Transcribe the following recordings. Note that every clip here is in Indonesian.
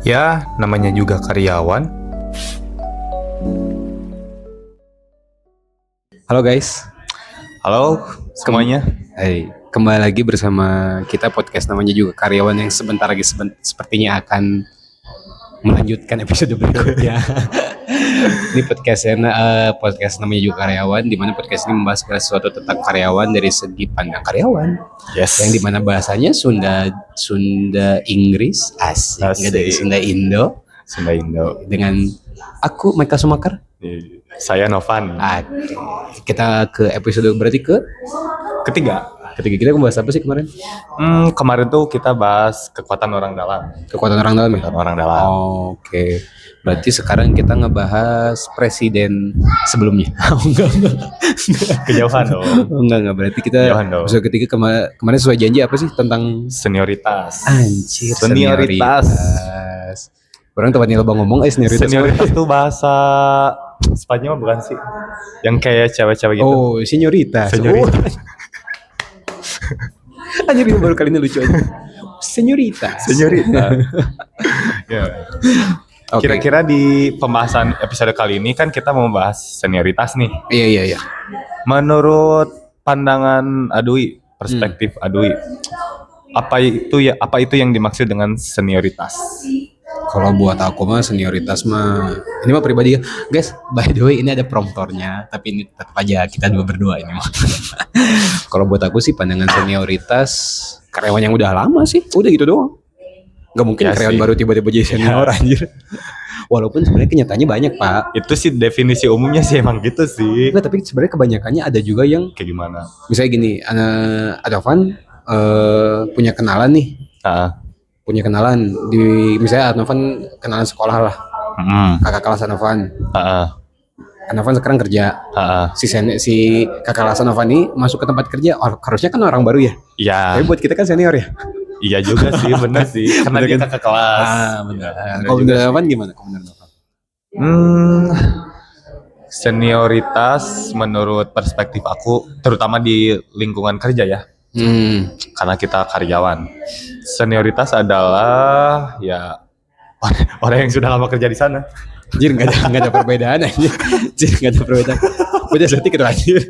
Ya, namanya juga karyawan. Halo guys, Halo semuanya. kembali lagi bersama kita podcast namanya juga karyawan yang sebentar lagi sepertinya akan melanjutkan episode berikutnya. Ini podcast namanya juga karyawan, di mana podcast ini membahas segala sesuatu tentang karyawan dari segi pandang karyawan, Yes. yang dimana bahasanya Sunda Inggris, asik, nggak dari Asik. Sunda Indo. Sunda Indo. Dengan aku Michael Sumakar. Saya Novan. Kita ke episode berarti Ketiga. kita membahas apa sih kemarin? Kemarin tuh kita bahas kekuatan orang dalam. Kekuatan orang dalam ya? Kekuatan orang dalam. Oke. Berarti sekarang kita ngebahas presiden sebelumnya. Enggak. Kejauhan dong. Enggak. Berarti kita Kejauhan dong. episode ketiga kemarin sesuai janji apa sih tentang Senioritas. anjir Senioritas. Orang tempat nilai ngomong senioritas. Senioritas tuh bahasa Spanyol bukan sih? Yang kayak cewek-cewek gitu. Oh, senioritas. Senioritas. Anjir ini baru kali ini lucu aja. Senioritas. Ya. Oke. Kira-kira di pembahasan episode kali ini kan kita mau bahas senioritas nih. Iya. Menurut pandangan Adui, perspektif Adui, apa itu yang dimaksud dengan senioritas? Kalau buat aku mah senioritas mah ini mah pribadi ya. Guys, by the way ini ada promptornya, tapi ini tetap aja kita berdua ini mah. Kalau buat aku sih pandangan senioritas karyawan yang udah lama sih, udah gitu doang. Gak mungkin Ya karyawan sih. baru tiba-tiba jadi senior anjir. Walaupun sebenarnya kenyataannya banyak, Pak. Itu sih definisi umumnya sih emang gitu sih. Enggak, tapi sebenarnya kebanyakannya ada juga yang Kayak gimana? misalnya gini, Advan punya kenalan nih. Punya kenalan di misalnya Advan kenalan sekolah lah. Kakak kelas Advan. Advan sekarang kerja. Si kakak kelas Advan ini masuk ke tempat kerja. Harusnya kan orang baru ya. Iya. Tapi buat kita kan senior ya. Iya juga sih, bener sih. Karena dia kakak kelas. Benar. Bener Kalau juga menurut sih. Advan gimana? Senioritas menurut perspektif aku, terutama di lingkungan kerja ya. Karena kita karyawan. Senioritas adalah ya orang yang sudah lama kerja di sana. Anjir nggak ada perbedaan aja. Anjir nggak ada perbedaan. Beda sedikit itu anjir.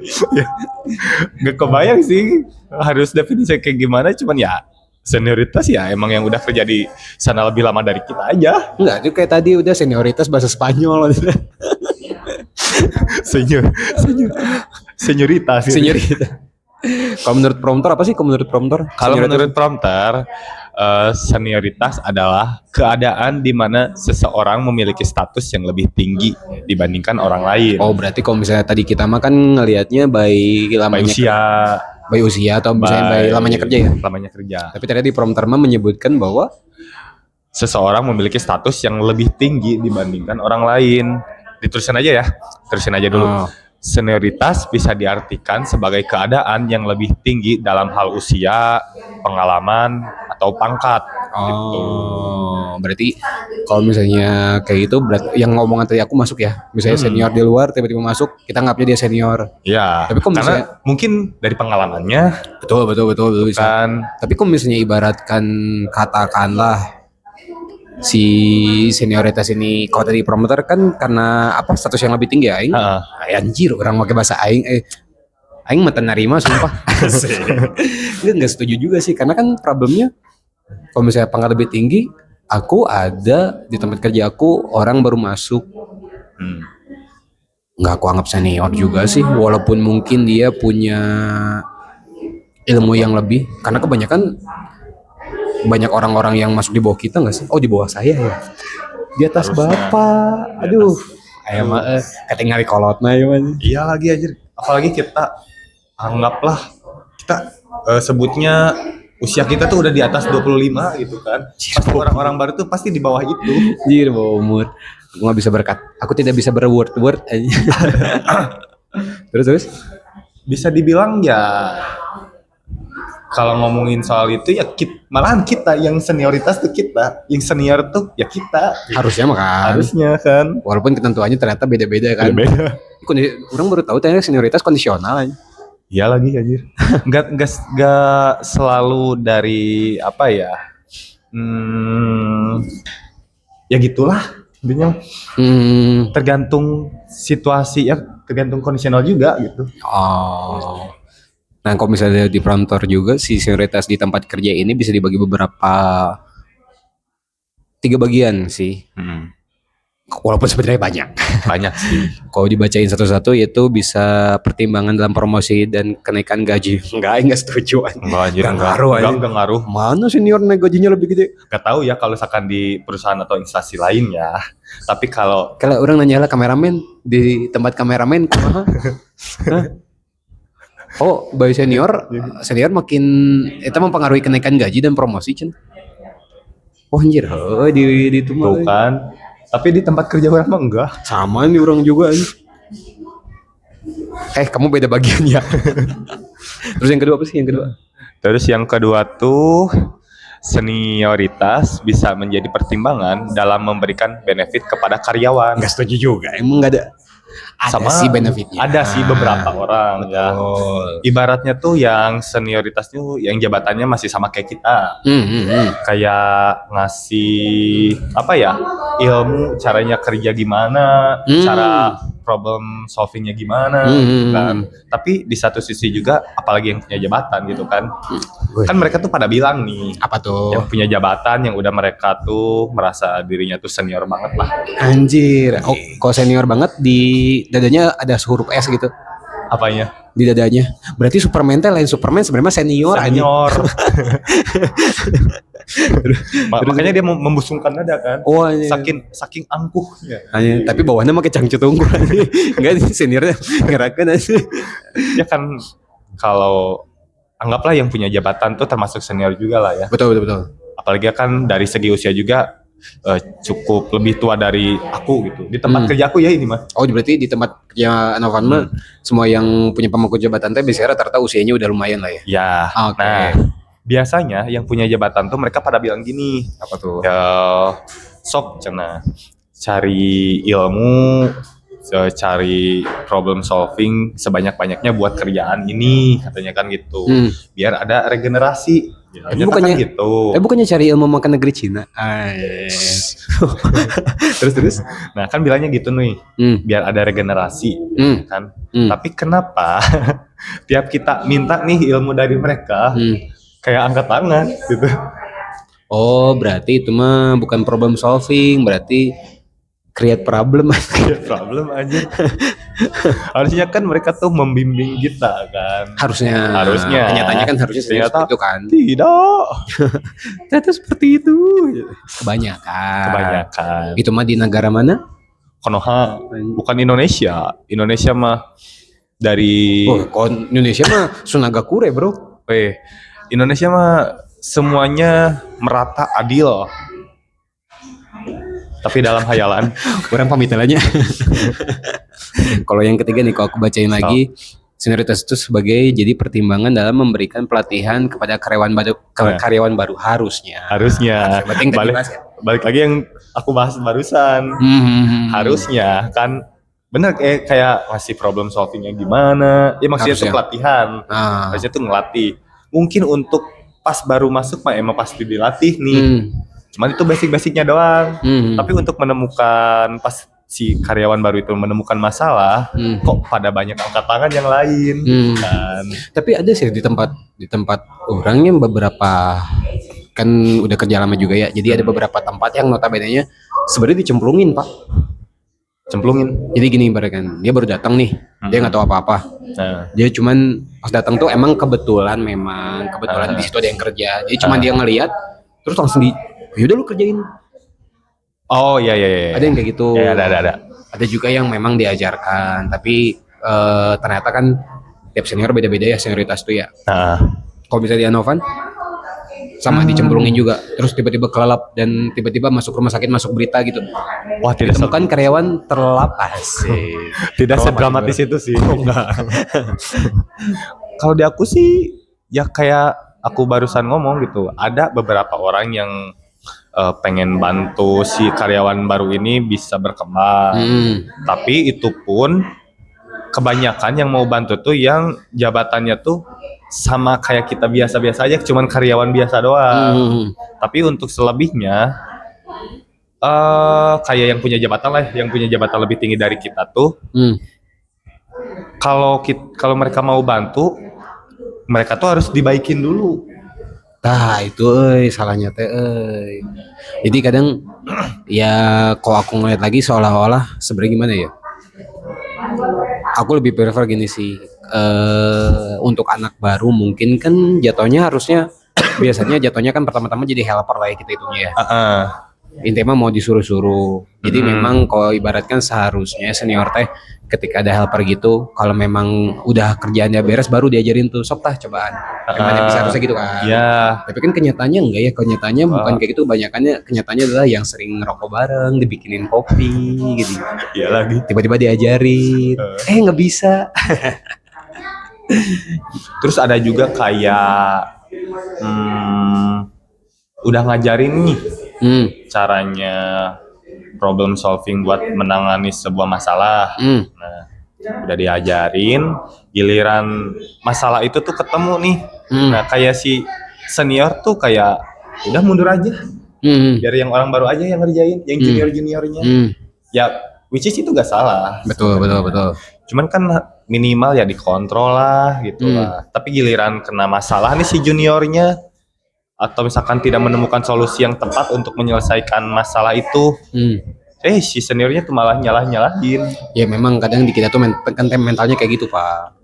Gak kebayang sih harus definisi kayak gimana, cuman ya senioritas ya emang yang udah kerja di sana lebih lama dari kita aja. Enggak, itu kayak tadi udah senioritas bahasa Spanyol. Senioritas. Senioritas. Kalau menurut prompter apa sih? Kalau Menurut prompter, senioritas adalah keadaan di mana seseorang memiliki status yang lebih tinggi dibandingkan orang lain. Oh, berarti kalau misalnya tadi kita mah kan ngelihatnya by usia atau misalnya by lamanya kerja ya. Lamanya kerja. Tapi tadi di prompter mah menyebutkan bahwa Seseorang memiliki status yang lebih tinggi dibandingkan orang lain. Terusin aja dulu. Senioritas bisa diartikan sebagai keadaan yang lebih tinggi dalam hal usia, pengalaman, atau pangkat. Gitu. Berarti kalau misalnya kayak gitu, berarti yang ngomongan tadi aku masuk ya. Misalnya senior di luar tiba-tiba masuk, kita anggapnya dia senior. Ya, Tapi kok karena misalnya mungkin dari pengalamannya betul bisa. kan. Tapi kok misalnya ibaratkan katakanlah si senioritas ini kalau tadi promotor kan karena apa status yang lebih tinggi ya aing. Anjir orang pakai bahasa aing aing mah nerima sumpah. Enggak setuju juga sih karena kan problemnya kalau misalnya pangkat lebih tinggi, aku ada di tempat kerja aku orang baru masuk. Nggak aku anggap senior juga sih walaupun mungkin dia punya ilmu yang lebih karena kebanyakan banyak orang-orang yang masuk di bawah kita nggak sih? Oh di bawah saya ya. Di atas Harusnya. bapak. Aduh. Ayam ketinggal di kolotna ya mas. Iya lagi anjir. Apalagi kita anggaplah kita sebutnya usia kita tuh udah di atas 25 gitu kan. Pasti orang-orang baru tuh pasti di bawah itu. Anjir bawah umur. Aku nggak bisa berkat. Aku tidak bisa berword aja. Terus. Bisa dibilang ya kalau ngomongin soal itu ya malahan kita yang senioritas tuh kita, yang senior tuh ya kita. Harusnya kan. Walaupun ketentuannya ternyata beda-beda kan. Beda. Orang baru tahu ternyata senioritas kondisional aja. Iya lagi anjir. Enggak selalu dari apa ya? ya gitulah intinya. Tergantung situasi ya, tergantung kondisional juga gitu. Oh. Nah, kalau misalnya di promotor juga si senioritas di tempat kerja ini bisa dibagi beberapa 3 bagian sih. Walaupun sebenarnya Banyak sih. Kalau dibacain satu-satu yaitu bisa pertimbangan dalam promosi dan kenaikan gaji. Enggak setuju. Enggak ngaruh. Mana senior naik gajinya lebih gede? Gak tahu ya kalau misalkan di perusahaan atau instansi lain ya. Tapi kalau orang nanya lah kameramen di tempat kameramen kumaha? Hah? Oh, bayi senior makin itu mempengaruhi kenaikan gaji dan promosi cen. Oh anjir, di itu mah. tuh kan, tapi di tempat kerja orang mah enggak. Sama nih orang juga. Kamu beda bagian ya. Terus yang kedua apa sih yang kedua? Terus yang kedua tuh senioritas bisa menjadi pertimbangan dalam memberikan benefit kepada karyawan. Enggak setuju juga. Emang enggak ada. Ada Sama sih benefitnya. Ada sih beberapa orang ya. Ibaratnya tuh yang senioritas tuh yang jabatannya masih sama kayak kita. Kayak ngasih apa ya? Ilmu caranya kerja gimana, cara problem solvingnya gimana kan. Tapi di satu sisi juga apalagi yang punya jabatan gitu kan. Kan mereka tuh pada bilang nih, apa tuh? Yang punya jabatan yang udah mereka tuh merasa dirinya tuh senior banget lah. Anjir. Oh, kalau senior banget di dadanya ada huruf S gitu. Apanya? Di dadanya. Berarti Superman teh lain Superman sebenarnya senior. Makanya dia membusungkan dada kan. Oh, iya. Saking angkuhnya. Tapi bawahnya pakai cangcut unggul. Enggak seniornya ngerakeun aja. Ya kan kalau anggaplah yang punya jabatan tuh termasuk senior juga lah ya. Betul. Apalagi kan dari segi usia juga cukup lebih tua dari aku gitu. Di tempat kerja aku ya ini mah. Oh, berarti di tempat kerja Anovan mah semua yang punya pemangku jabatan teh biasanya rata-rata usianya udah lumayan lah ya. Ya. Okay. Nah, biasanya yang punya jabatan tuh mereka pada bilang gini. Apa tuh? Ya, sok cenah cari ilmu, cari problem solving sebanyak-banyaknya buat kerjaan ini, katanya kan gitu. Biar ada regenerasi. Ya, bukannya kan gitu. Bukannya cari ilmu makan negeri Cina. Terus. Nah, kan bilangnya gitu nih. Biar ada regenerasi kan. Tapi kenapa tiap kita minta nih ilmu dari mereka kayak angkat tangan gitu. Oh, berarti itu mah bukan problem solving, berarti create problem. Problem aja. Harusnya kan mereka tuh membimbing kita kan. Harusnya. Kenyataannya kan harusnya seperti itu kan. Tidak. Ternyata seperti itu. Kebanyakan. Itu mah di negara mana? Konoha. Bukan Indonesia. Indonesia mah dari. Oh, Indonesia mah Sunagakure bro. Indonesia mah semuanya merata adil. Tapi dalam hayalan. Orang pamitalannya. Kalau yang ketiga nih, kalau aku bacain lagi, senioritas itu sebagai jadi pertimbangan dalam memberikan pelatihan kepada karyawan baru harusnya. Balik lagi yang aku bahas barusan. Harusnya kan bener kayak ngasih problem solvingnya gimana. Ya maksudnya itu pelatihan. Harusnya tuh ngelatih. Mungkin untuk pas baru masuk mah emang pasti dilatih nih. Cuman itu basic-basicnya doang. Tapi untuk menemukan pas si karyawan baru itu menemukan masalah, kok pada banyak angkat tangan yang lain kan. Tapi ada sih di tempat orangnya beberapa kan udah kerja lama juga ya. Jadi ada beberapa tempat yang notabene-nya sebenarnya dicemplungin, Pak. Cemplungin. Jadi gini ibaratkan, dia baru datang nih, dia nggak tahu apa-apa. Dia cuman pas datang tuh emang kebetulan di situ ada yang kerja. Jadi cuman dia ngelihat terus langsung yaudah lu kerjain. Oh iya. Ada yang kayak gitu. Ya, ada. Ada juga yang memang diajarkan, tapi ternyata kan tiap senior beda-beda ya senioritas tuh ya. Kalau bisa di Anovan sama dicemplungin juga, terus tiba-tiba kelelap dan tiba-tiba masuk rumah sakit, masuk berita gitu. Wah, tidak ditemukan karyawan terlelap sih. Tidak sedramatis itu sih. Oh, enggak. Kalau di aku sih ya kayak aku barusan ngomong gitu, ada beberapa orang yang pengen bantu si karyawan baru ini bisa berkembang. Tapi itu pun kebanyakan yang mau bantu tuh yang jabatannya tuh sama kayak kita biasa-biasa aja, cuman karyawan biasa doang. Tapi untuk selebihnya Kayak yang punya jabatan lah, yang punya jabatan lebih tinggi dari kita tuh, Hmm. kalau mereka mau bantu, mereka tuh harus dibaikin dulu. Tah itu salahnya teh jadi kadang ya kalau aku ngeliat lagi seolah-olah sebenarnya gimana ya, aku lebih prefer gini sih, untuk anak baru mungkin kan jatuhnya harusnya biasanya jatuhnya kan pertama-tama jadi helper lah ya kita itunya ya. Heeh. Intinya mau disuruh-suruh. Jadi memang kalau ibaratkan seharusnya senior teh ketika ada helper gitu, kalau memang udah kerjaannya beres baru diajarin tuh sok tah cobaan. Gimana bisa harusnya gitu kan. Ya, Tapi kan kenyataannya enggak ya, kenyataannya bukan kayak gitu, banyakannya kenyataannya adalah yang sering ngerokok bareng, dibikinin kopi gitu. iya lagi. Tiba-tiba diajarin, nggak bisa. Terus ada juga kayak udah ngajarin nih Hmm, caranya problem solving buat menangani sebuah masalah. hmm, Nah, udah diajarin, giliran masalah itu tuh ketemu nih. Nah, kayak si senior tuh kayak udah mundur aja, hmm, biar yang orang baru aja yang ngerjain, yang junior-juniornya. hmm. Ya, which is itu gak salah. Betul. Cuman kan minimal ya dikontrol lah gitu lah. Tapi giliran kena masalah nih si juniornya, atau misalkan tidak menemukan solusi yang tepat untuk menyelesaikan masalah itu, si seniornya tuh malah nyalahin. Ya memang kadang di kita tuh kan mentalnya kayak gitu Pak.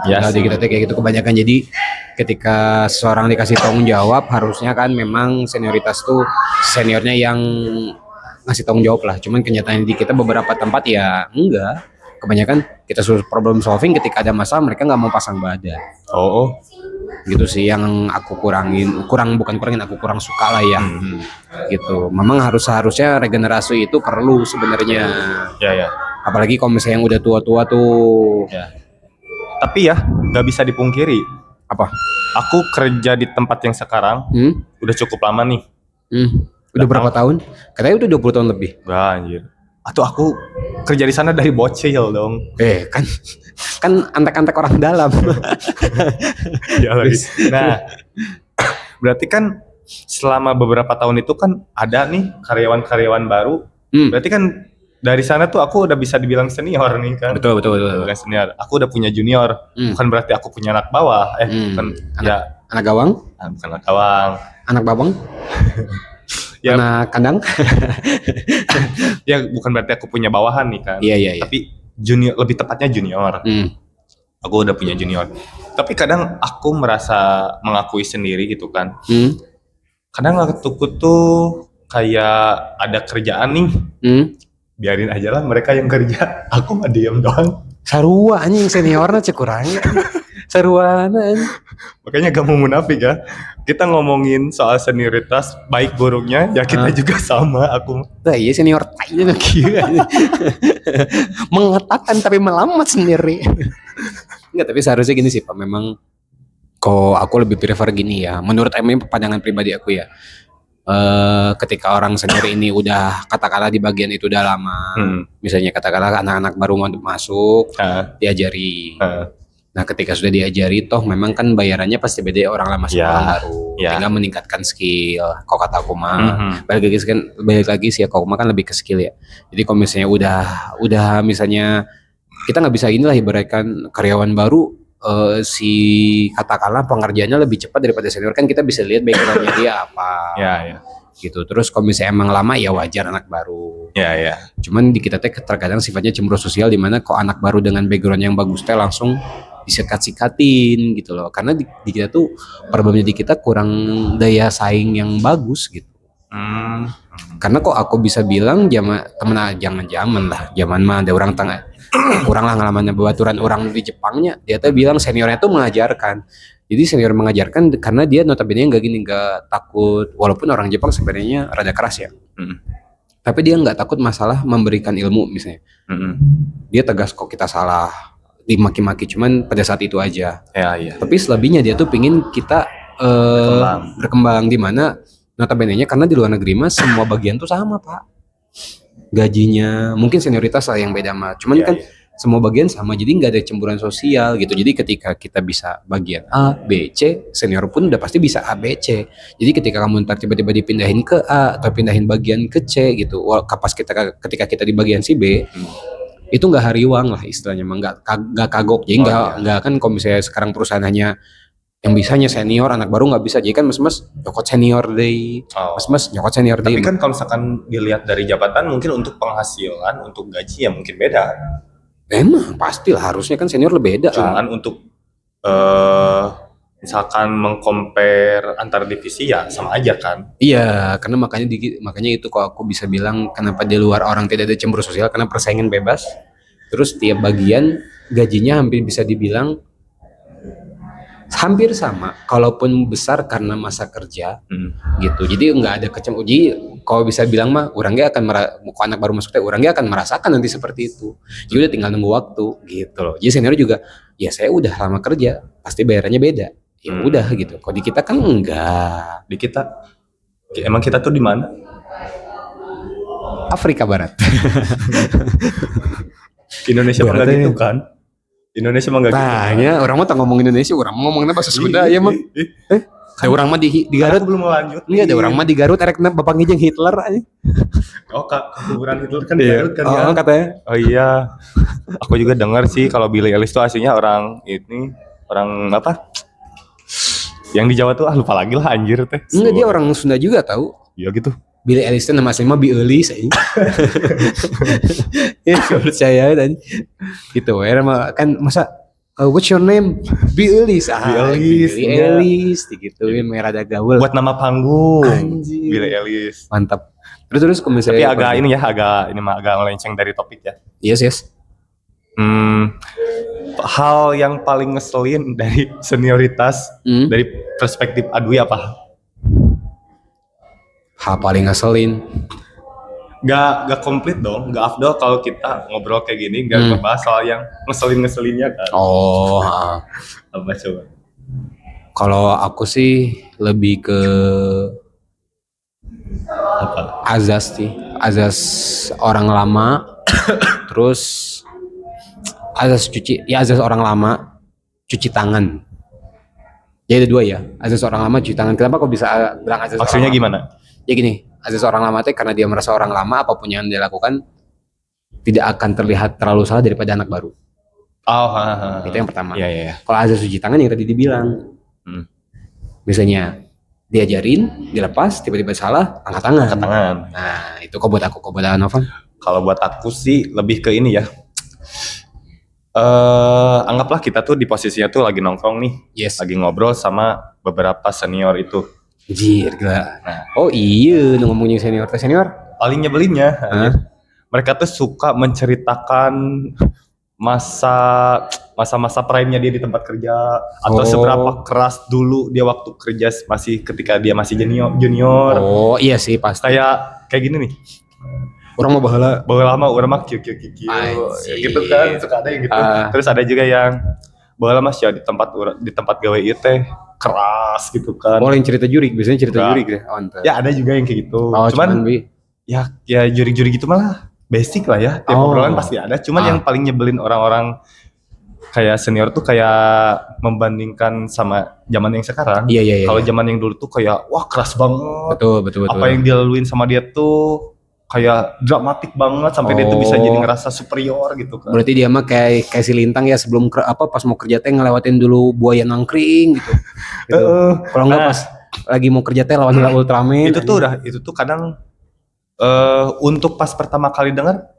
Ya Nah, di kita tuh kayak gitu kebanyakan. Jadi ketika seseorang dikasih tanggung jawab harusnya kan memang senioritas tuh seniornya yang ngasih tanggung jawab lah. Cuman kenyataan di kita beberapa tempat ya enggak. Kebanyakan kita suruh problem solving, ketika ada masalah mereka nggak mau pasang badan. Oh. Gitu sih yang aku bukan kurangin, aku kurang suka lah ya. Gitu. Memang harusnya regenerasi itu perlu sebenarnya. Ya. Apalagi kalau misalnya yang udah tua-tua tuh. Ya. Tapi ya nggak bisa dipungkiri. Apa? Aku kerja di tempat yang sekarang udah cukup lama nih. Udah berapa tahun? Katanya udah 20 tahun lebih. Wah, anjir. Atau aku kerja di sana dari bocil dong. Kan antek-antek orang dalam. Ya lagi. Nah, berarti kan selama beberapa tahun itu kan ada nih karyawan-karyawan baru. Berarti kan dari sana tuh aku udah bisa dibilang senior nih kan. Betul. Bukan senior. Aku udah punya junior. Bukan berarti aku punya anak bawah. Bukan. Anak gawang? Bukan anak gawang. Anak babang? Ya, anak kandang? Ya bukan berarti aku punya bawahan nih kan. Iya. Tapi junior, lebih tepatnya junior. Aku udah punya junior. Tapi kadang aku merasa mengakui sendiri gitu kan. Kadang aku tuh kayak ada kerjaan nih. Biarin aja lah mereka yang kerja. Aku mah diem doang. Sarua anjing seniornya cekurangnya. Sarua anjing. Makanya gak mau munafik ya. Kita ngomongin soal senioritas baik buruknya ya kita juga sama. Aku iya senior tainya lagi. Mengatakan tapi melamat sendiri. Enggak, tapi seharusnya gini sih Pak. Memang kok aku lebih prefer gini ya. Menurut ini pandangan pribadi aku ya. Ketika orang senior ini udah katakanlah di bagian itu udah lama. Misalnya katakanlah anak-anak baru masuk, diajari. Nah, ketika sudah diajari toh memang kan bayarannya pasti beda orang lama sama orang baru. Tinggal meningkatkan skill. Kok kata aku mah, balik lagi sih ya, kok mah kan lebih ke skill ya. Jadi kalau misalnya udah misalnya kita nggak bisa inilah ibaratkan karyawan baru si katakanlah pengerjaannya lebih cepat daripada senior, kan kita bisa lihat backgroundnya dia apa. Ya. Gitu. Terus kalau misalnya emang lama ya wajar anak baru. Ya. Cuman di kita teh terkadang sifatnya cemburu sosial, di mana kok anak baru dengan background yang bagus teh langsung disikat-sikatin gitu loh. Karena di kita tuh problemnya di kita kurang daya saing yang bagus gitu. Karena kok aku bisa bilang jangan mah ada orang tengah kurang lah ngalamannya bebaturan orang di Jepangnya. Dia tuh bilang seniornya tuh mengajarkan. Jadi senior mengajarkan karena dia notabene nggak takut, walaupun orang Jepang sebenarnya rada keras ya. Tapi dia nggak takut masalah memberikan ilmu misalnya. Dia tegas kok kita salah, dimaki-maki, cuman pada saat itu aja. Ya. Tapi selebihnya dia tuh pingin kita berkembang, di mana notabene-nya karena di luar negeri mah semua bagian tuh sama Pak. Gajinya mungkin senioritas lah yang beda mah. Cuman kan semua bagian sama, jadi nggak ada cemburuan sosial gitu. Jadi ketika kita bisa bagian A, B, C, senior pun udah pasti bisa A, B, C. Jadi ketika kamu ntar tiba-tiba dipindahin ke A atau pindahin bagian ke C gitu, kapas kita ketika kita di bagian si B, itu nggak hariwang lah istilahnya, emang nggak kagok. Jadi nggak kan kalau misalnya sekarang perusahaan hanya yang bisanya senior, anak baru nggak bisa. Jadi kan mas-mas nyokot senior deh, mas-mas nyokot senior deh. Tapi kan kalau misalkan dilihat dari jabatan, mungkin untuk penghasilan, untuk gaji ya mungkin beda. Emang pastilah, harusnya kan senior lebih beda. Cuman untuk misalkan mengcompare antar divisi ya sama aja kan. Iya, karena makanya itu kok aku bisa bilang kenapa di luar orang tidak ada cemburu sosial, karena persaingan bebas. Terus tiap bagian gajinya hampir bisa dibilang hampir sama, kalaupun besar karena masa kerja gitu. Jadi nggak ada uji. Kalau bisa bilang mah, orangnya akan anak baru masuk teh, orangnya akan merasakan nanti seperti itu. Jadi udah tinggal nunggu waktu gitu loh. Jadi senior juga, ya saya udah lama kerja, pasti bayarannya beda. Ya udah gitu. Kalau di kita kan enggak. Di kita, emang kita tuh di mana? Afrika Barat. Indonesia mah nggak gitu kan? Indonesia mah nggak gitu. Tanya, orang mah tak ngomong Indonesia, orang mah ngomongnya bahasa Sunda ya mah. Ada orang mah di Garut. Aku belum mau lanjut. Iya, ada orang mah di Garut, erekna bapak ngejeng Hitler aja. Oh, kuburan Hitler kan di Garut kan ya? Oh, katanya. Oh iya. Aku juga dengar sih kalau Billy Ellis tuh aslinya orang apa? Yang di Jawa tuh lupa lagi lah anjir teh. Enggak, dia orang Sunda juga tahu. Iya gitu. Billy Ellis itu nama aslinya Billy Ellis aja. Ya, percaya dan gitu. Kan masa what's your name? Billy Ellis digituin merah ada gaul. Buat nama panggung. Anjir. Billy Ellis. Mantap. Terus kalau Tapi misalnya agak melenceng dari topik ya. Yes. Hal yang paling ngeselin dari senioritas dari perspektif Adwi apa? Hal paling ngeselin. Gak komplit dong, gak afdol kalau kita ngobrol kayak gini gak ngebahas soal yang ngeselinnya kan. Oh, apa coba? Kalau aku sih lebih ke Apa? azas orang lama. Terus azas orang lama cuci tangan. Ya ada dua ya, azas orang lama cuci tangan. Kenapa kok bisa bilang azas? Maksudnya gimana? Ya gini, azas orang lama itu karena dia merasa orang lama apapun yang dia lakukan tidak akan terlihat terlalu salah daripada anak baru. Oh, itu yang pertama. Iya. Kalau azas cuci tangan yang tadi dibilang, misalnya diajarin, dilepas, tiba-tiba salah, angkat tangan. Nah itu kok buat Novan? Kalau buat aku sih lebih ke ini ya. Anggaplah kita tuh di posisinya tuh lagi nongkrong nih, lagi ngobrol sama beberapa senior itu. Jir, gila. Nah. Oh iya, ngomongin senior. Paling nyebelinnya, mereka tuh suka menceritakan masa prime-nya dia di tempat kerja, atau seberapa keras dulu dia waktu kerja ketika dia masih junior. Oh iya sih pasti. Kayak gini nih. Orang mau bahala orang mah kieu gitu kan, suka ada yang gitu. Terus ada juga yang bahala mas ya di tempat gawe ieu teh keras gitu kan. Yang cerita jurik, biasanya cerita jurik deh. Ya ada juga yang kayak gitu. Cuman ya jurik-jurik gitu malah basic lah ya. Tiap obrolan pasti ada. Cuman yang paling nyebelin orang-orang kayak senior tuh kayak membandingkan sama zaman yang sekarang. Iya. Kalau zaman yang dulu tuh kayak wah keras banget. Betul. Apa yang dilaluin sama dia tuh kayak dramatik banget sampai dia tuh bisa jadi ngerasa superior gitu kan. Berarti dia mah kayak si Lintang ya, sebelum pas mau kerja teh ngelewatin dulu buaya nangkring gitu. Kalau enggak pas lagi mau kerja teh lawan Ultraman. Itu tuh kadang untuk pas pertama kali dengar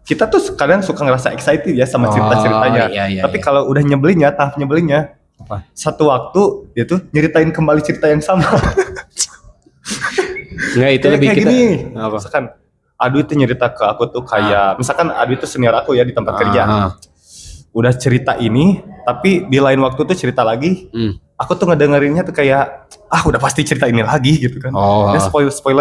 kita tuh kadang suka ngerasa excited ya sama cerita-ceritanya. Iya. Tapi kalau udah tahap nyebelinnya satu waktu dia tuh nyeritain kembali cerita yang sama. Nggak, itu lebih kayak kita gini. Misalkan Adwi tuh nyerita ke aku tuh kayak misalkan Adwi tuh senior aku ya di tempat kerja. Udah cerita ini, tapi di lain waktu tuh cerita lagi. Aku tuh ngedengerinnya tuh kayak udah pasti cerita ini lagi gitu kan. Ya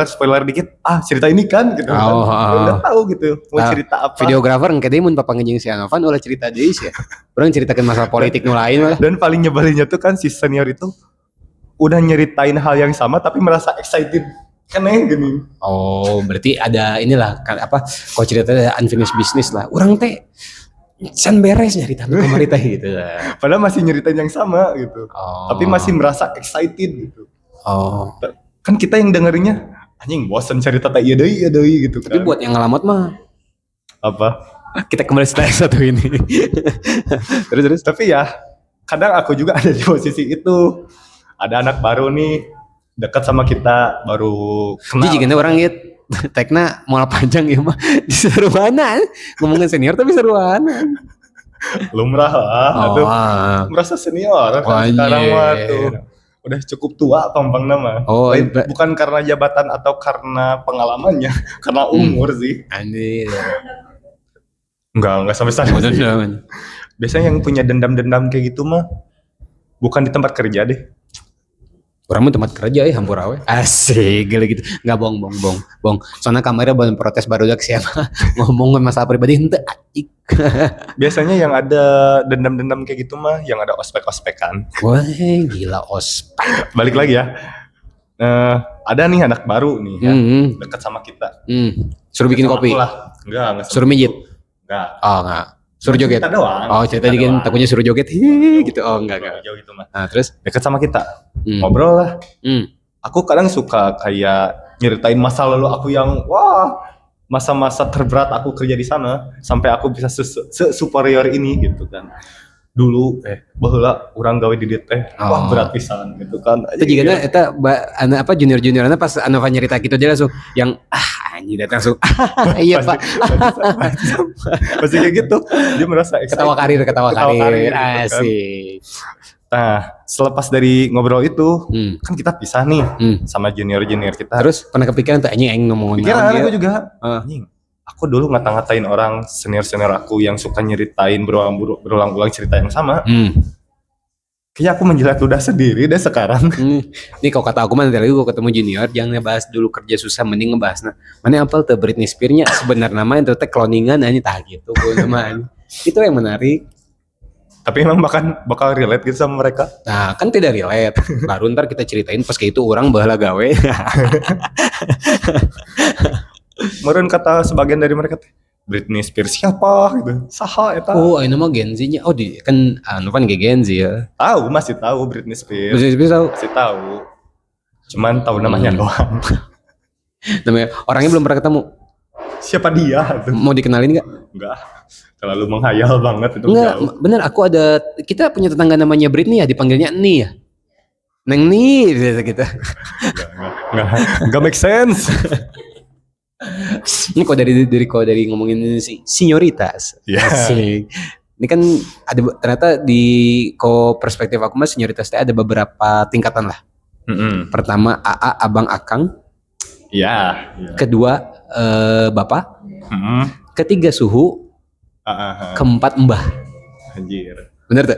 spoiler dikit. Cerita ini kan gitu. Udah tahu gitu mau cerita apa. Videografer ngkedai mun papa ngejeng si Anovan ulah cerita deui sih ya. Orang ceritakan masalah politik nu lain malah. Dan paling nyebelinnya tuh kan si senior itu udah nyeritain hal yang sama tapi merasa excited. Kan gini. Berarti ada inilah kan kalau ceritanya ada unfinished business lah. Orang teh Can beres nyari tamu kemari teh gitu. Padahal masih nyeritain yang sama gitu. Oh. Tapi masih merasa excited gitu. Oh. Kan kita yang dengerinnya anjing bosan cerita tak iya deui gitu kan. Tapi buat yang ngalamat mah Apa? kita kembali setelah satu ini. terus. Tapi ya kadang aku juga ada di posisi itu. Ada anak baru nih dekat sama kita, baru kenal. Jadi orang lihat tekna moal panjang ya mah di seruana ngomongin senior tapi seruana. Lumrah lah. Aduh, merasa senior kan sekarang mah tuh. Udah cukup tua pampang nama. Bukan karena jabatan atau karena pengalamannya, karena umur sih. Anjir. Enggak sampai sana sih. Biasanya yang punya dendam-dendam kayak gitu mah bukan di tempat kerja deh. Orang mah tempat kerja hampur awe. Asik gila gitu. Enggak bohong. Soalnya kamarnya baru protes baru dak siapa ngomongin masalah pribadi henteu anjing. Biasanya yang ada dendam-dendam kayak gitu mah yang ada ospek-ospekan. Wah, gila ospek. Balik lagi ya. Ada nih anak baru nih ya, dekat sama kita. Suruh bikin kopi. Enggak. Suruh mijit. Enggak. Oh, enggak. Suruh joget. Cerita doang. Oh, cerita dikit takutnya suruh joget. Gitu. Oh, enggak. Jauh gitu mah. Nah, terus dekat sama kita. Ngobrol lah. Aku kadang suka kayak nyeritain masa lalu aku yang masa-masa terberat aku kerja di sana sampai aku bisa superior ini gitu kan. Dulu baheula urang gawe di dieu teh berat pisan gitu kan. Itu jigana eta junior-juniorna pas anu nyerita gitu dia langsung yang anjing datang langsung iya Pak. Pasti kayak gitu. Dia merasa ketawa karir gitu asik. Nah, selepas dari ngobrol itu kan kita pisah nih sama junior-junior kita. Terus pernah kepikiran tuh anjing ngomongin pikiran aku juga. Anjing. Aku dulu ngata-ngatain orang senior-senior aku yang suka nyeritain berulang-ulang cerita yang sama. Kayaknya aku menjilat ludah sendiri deh sekarang. Nih kalau kata aku mah nanti lagi gue ketemu junior jangan ngebahas dulu kerja susah, mending ngebahas mana apal tuh Britney Spears-nya sebenarnya nama itu teh cloningan aja tah gitu namanya. Itu yang menarik. Tapi emang bakal relate gitu sama mereka. Nah kan tidak relate. Baru ntar kita ceritain pas kayak itu orang bahala gawe. Meren kata sebagian dari mereka Britney Spears siapa gitu. Saha eta. Oh, ini mah Gen Z-nya. Oh, kan anu kan Gen Z ya. Masih tahu Britney Spears. Britney Spears tahu. Masih tahu. Cuman tahu namanya doang. Namanya orangnya belum pernah ketemu. Siapa dia? Mau dikenalin enggak? Enggak. Terlalu menghayal banget itu. Enggak, bener kita punya tetangga namanya Britney ya, dipanggilnya Eni ya. Neng Ni gitu. Enggak make sense. Ini kok dari ngomongin senioritas. Asik. Ini kan ada ternyata di perspektif aku mas senioritas ada beberapa tingkatan lah. Pertama AA, abang, akang. Iya. Kedua bapak. Ketiga suhu. Keempat mbah. Anjir. Bener tuh?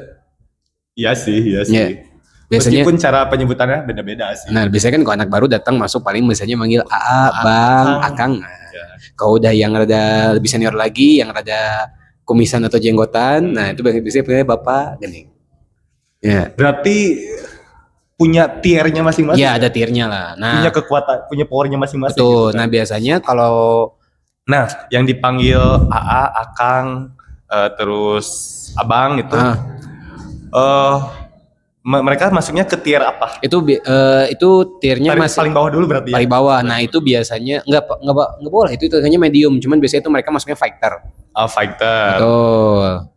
Iya sih. Ya. Biasanya meskipun cara penyebutannya beda-beda sih. Nah, biasanya kan kalau anak baru datang masuk paling misalnya manggil AA, Bang, Akang. Kalau udah yang rada lebih senior lagi, yang rada kumisan atau jenggotan, nah itu biasanya punya Bapak gini. Ya. Berarti punya tiernya masing-masing. Ya, ada tiernya lah. Nah, punya kekuatan, punya powernya masing-masing. Betul. Gitu kan? Nah, biasanya kalau yang dipanggil AA, Akang, terus Abang itu mereka masuknya ke tier apa? Itu tiernya masih paling bawah dulu berarti. Paling bawah. Nah, itu biasanya enggak boleh. Itu hanya medium. Cuman biasanya itu mereka masuknya fighter. Fighter. Betul.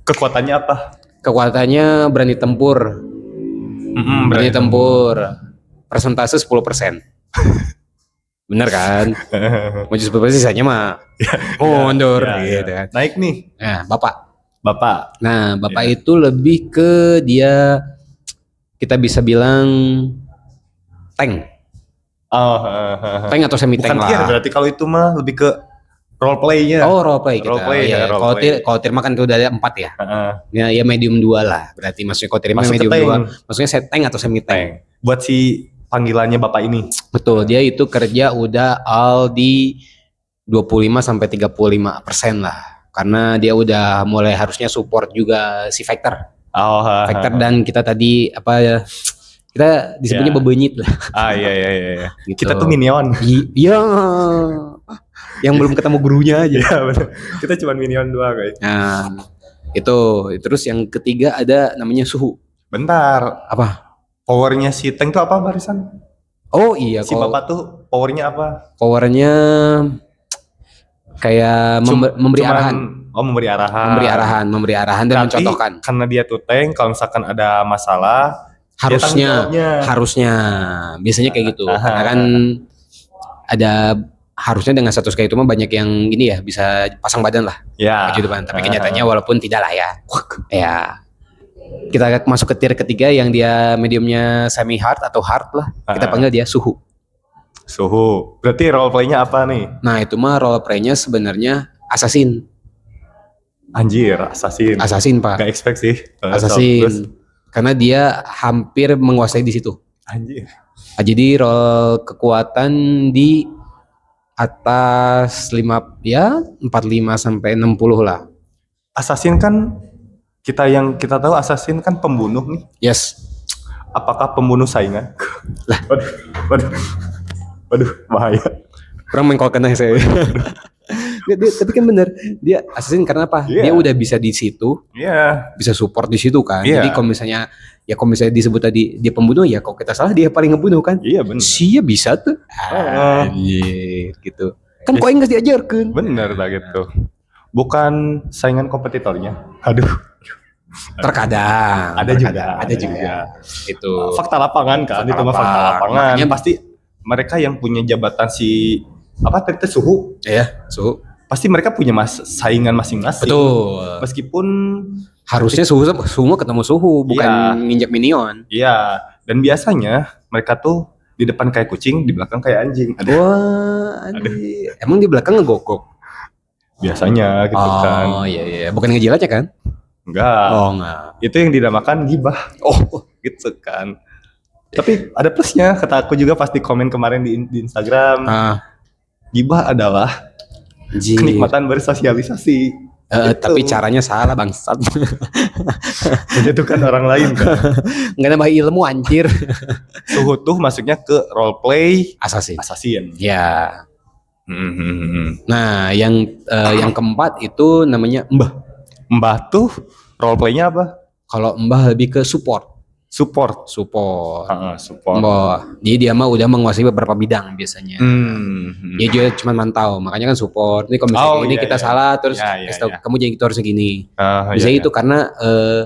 Kekuatannya apa? Kekuatannya berani tempur. Berani tempur. Persentase 10%. Bener kan? Mau 10% sisanya mah mundur gitu kan. Naik nih. Nah, Bapak. Nah, Bapak itu lebih ke dia kita bisa bilang tank. Tank atau semi tank lah. Bukan tier berarti kalau itu mah lebih ke role play-nya. Role play kita. Kalau tier mah kan udah ada 4 ya. Ya medium 2 lah. Berarti maksudnya kalau tier mah medium 2. Maksudnya set tank atau semi tank. Buat si panggilannya Bapak ini. Betul, dia itu kerja udah all di 25-35% lah. Karena dia udah mulai harusnya support juga si Factor. Factor dan kita tadi kita disebutnya bebenyit lah. Iya. Gitu. Kita tuh minion. Iya. yang belum ketemu gurunya aja. Iya benar. Kita cuma minion doang guys. Nah, itu terus yang ketiga ada namanya suhu. Bentar, Apa? powernya si tank tuh apa barisan? Oh iya, Si bapak tuh powernya apa? powernya kayak memberi Cuman- arahan, Oh memberi arahan. memberi arahan dan Berarti mencontohkan. karena dia tuh tank, kalau misalkan ada masalah, dia tanggung jawabnya. Harusnya biasanya kayak gitu. Aha. Karena kan ada harusnya dengan status kayak itu mah banyak yang ini ya bisa pasang badan lah Ya. gitu kan. Tapi kenyataannya walaupun tidak lah ya. Ya. Kita masuk ke tier ketiga yang dia mediumnya semi hard atau hard lah. Kita panggil dia suhu. Suhu. Berarti role play-nya apa nih? Nah, itu mah role play-nya sebenarnya assassin. Anjir, assassin. Assassin, Pak. Gak expect sih. Terus, Assassin. Karena dia hampir menguasai di situ. anjir. Nah, jadi role kekuatan di atas 45 sampai 60 lah. Assassin kan yang kita tahu assassin kan pembunuh nih. Yes. Apakah pembunuh saingan? Lah. Waduh, bahaya. Kurang mengkolkan aja saya. Tapi kan bener, dia assassin karena apa? Iya. Dia udah bisa di situ, Iya. bisa support di situ kan. Iya. Jadi kalau misalnya disebut tadi dia pembunuh ya, kalau kita salah dia paling ngebunuh kan. Iya bener. Sia bisa tuh. Anjir, gitu. Kan kok enggak diajarkan. Bener lah gitu. Bukan saingan kompetitornya. Aduh. Terkadang Ada juga. Itu. Fakta lapangan kan, itu mah fakta lapang. lapangan. Makanya- Pasti mereka yang punya jabatan si apa tadi teh suhu, Ya, suhu. pasti mereka punya saingan masing-masing. Betul. Meskipun Harusnya suhu semua ketemu suhu, bukan Iya. nginjak minion. iya, dan biasanya mereka tuh di depan kayak kucing, di belakang kayak anjing. Wah, anjir. Emang di belakang ngegokok? Biasanya gitu kan. Oh iya, bukan ngejilatnya kan? Enggak. Oh enggak. Itu yang dinamakan gibah. Oh, Gitu kan. Tapi ada plusnya, kata aku juga pas di komen kemarin di Instagram. Gibah adalah anjir. kenikmatan bersosialisasi. Gitu. Tapi caranya salah bangsat. Menjatuhkan orang lain kan. Nggak nambah ilmu anjir. Suhu tuh masuknya ke role play Assassin. assassin. Ya. Hmm. Nah, yang keempat itu namanya Mbah. Mbah tuh role playnya apa? Kalau Mbah lebih ke support. Support. Support. Support. Mbah. Jadi dia mah udah menguasai beberapa bidang biasanya. Dia juga cuma mantau, makanya kan support. Ini kalau misalnya ini kita salah terus kasih tahu, kamu jangan gitu harusnya gini. Bisa itu karena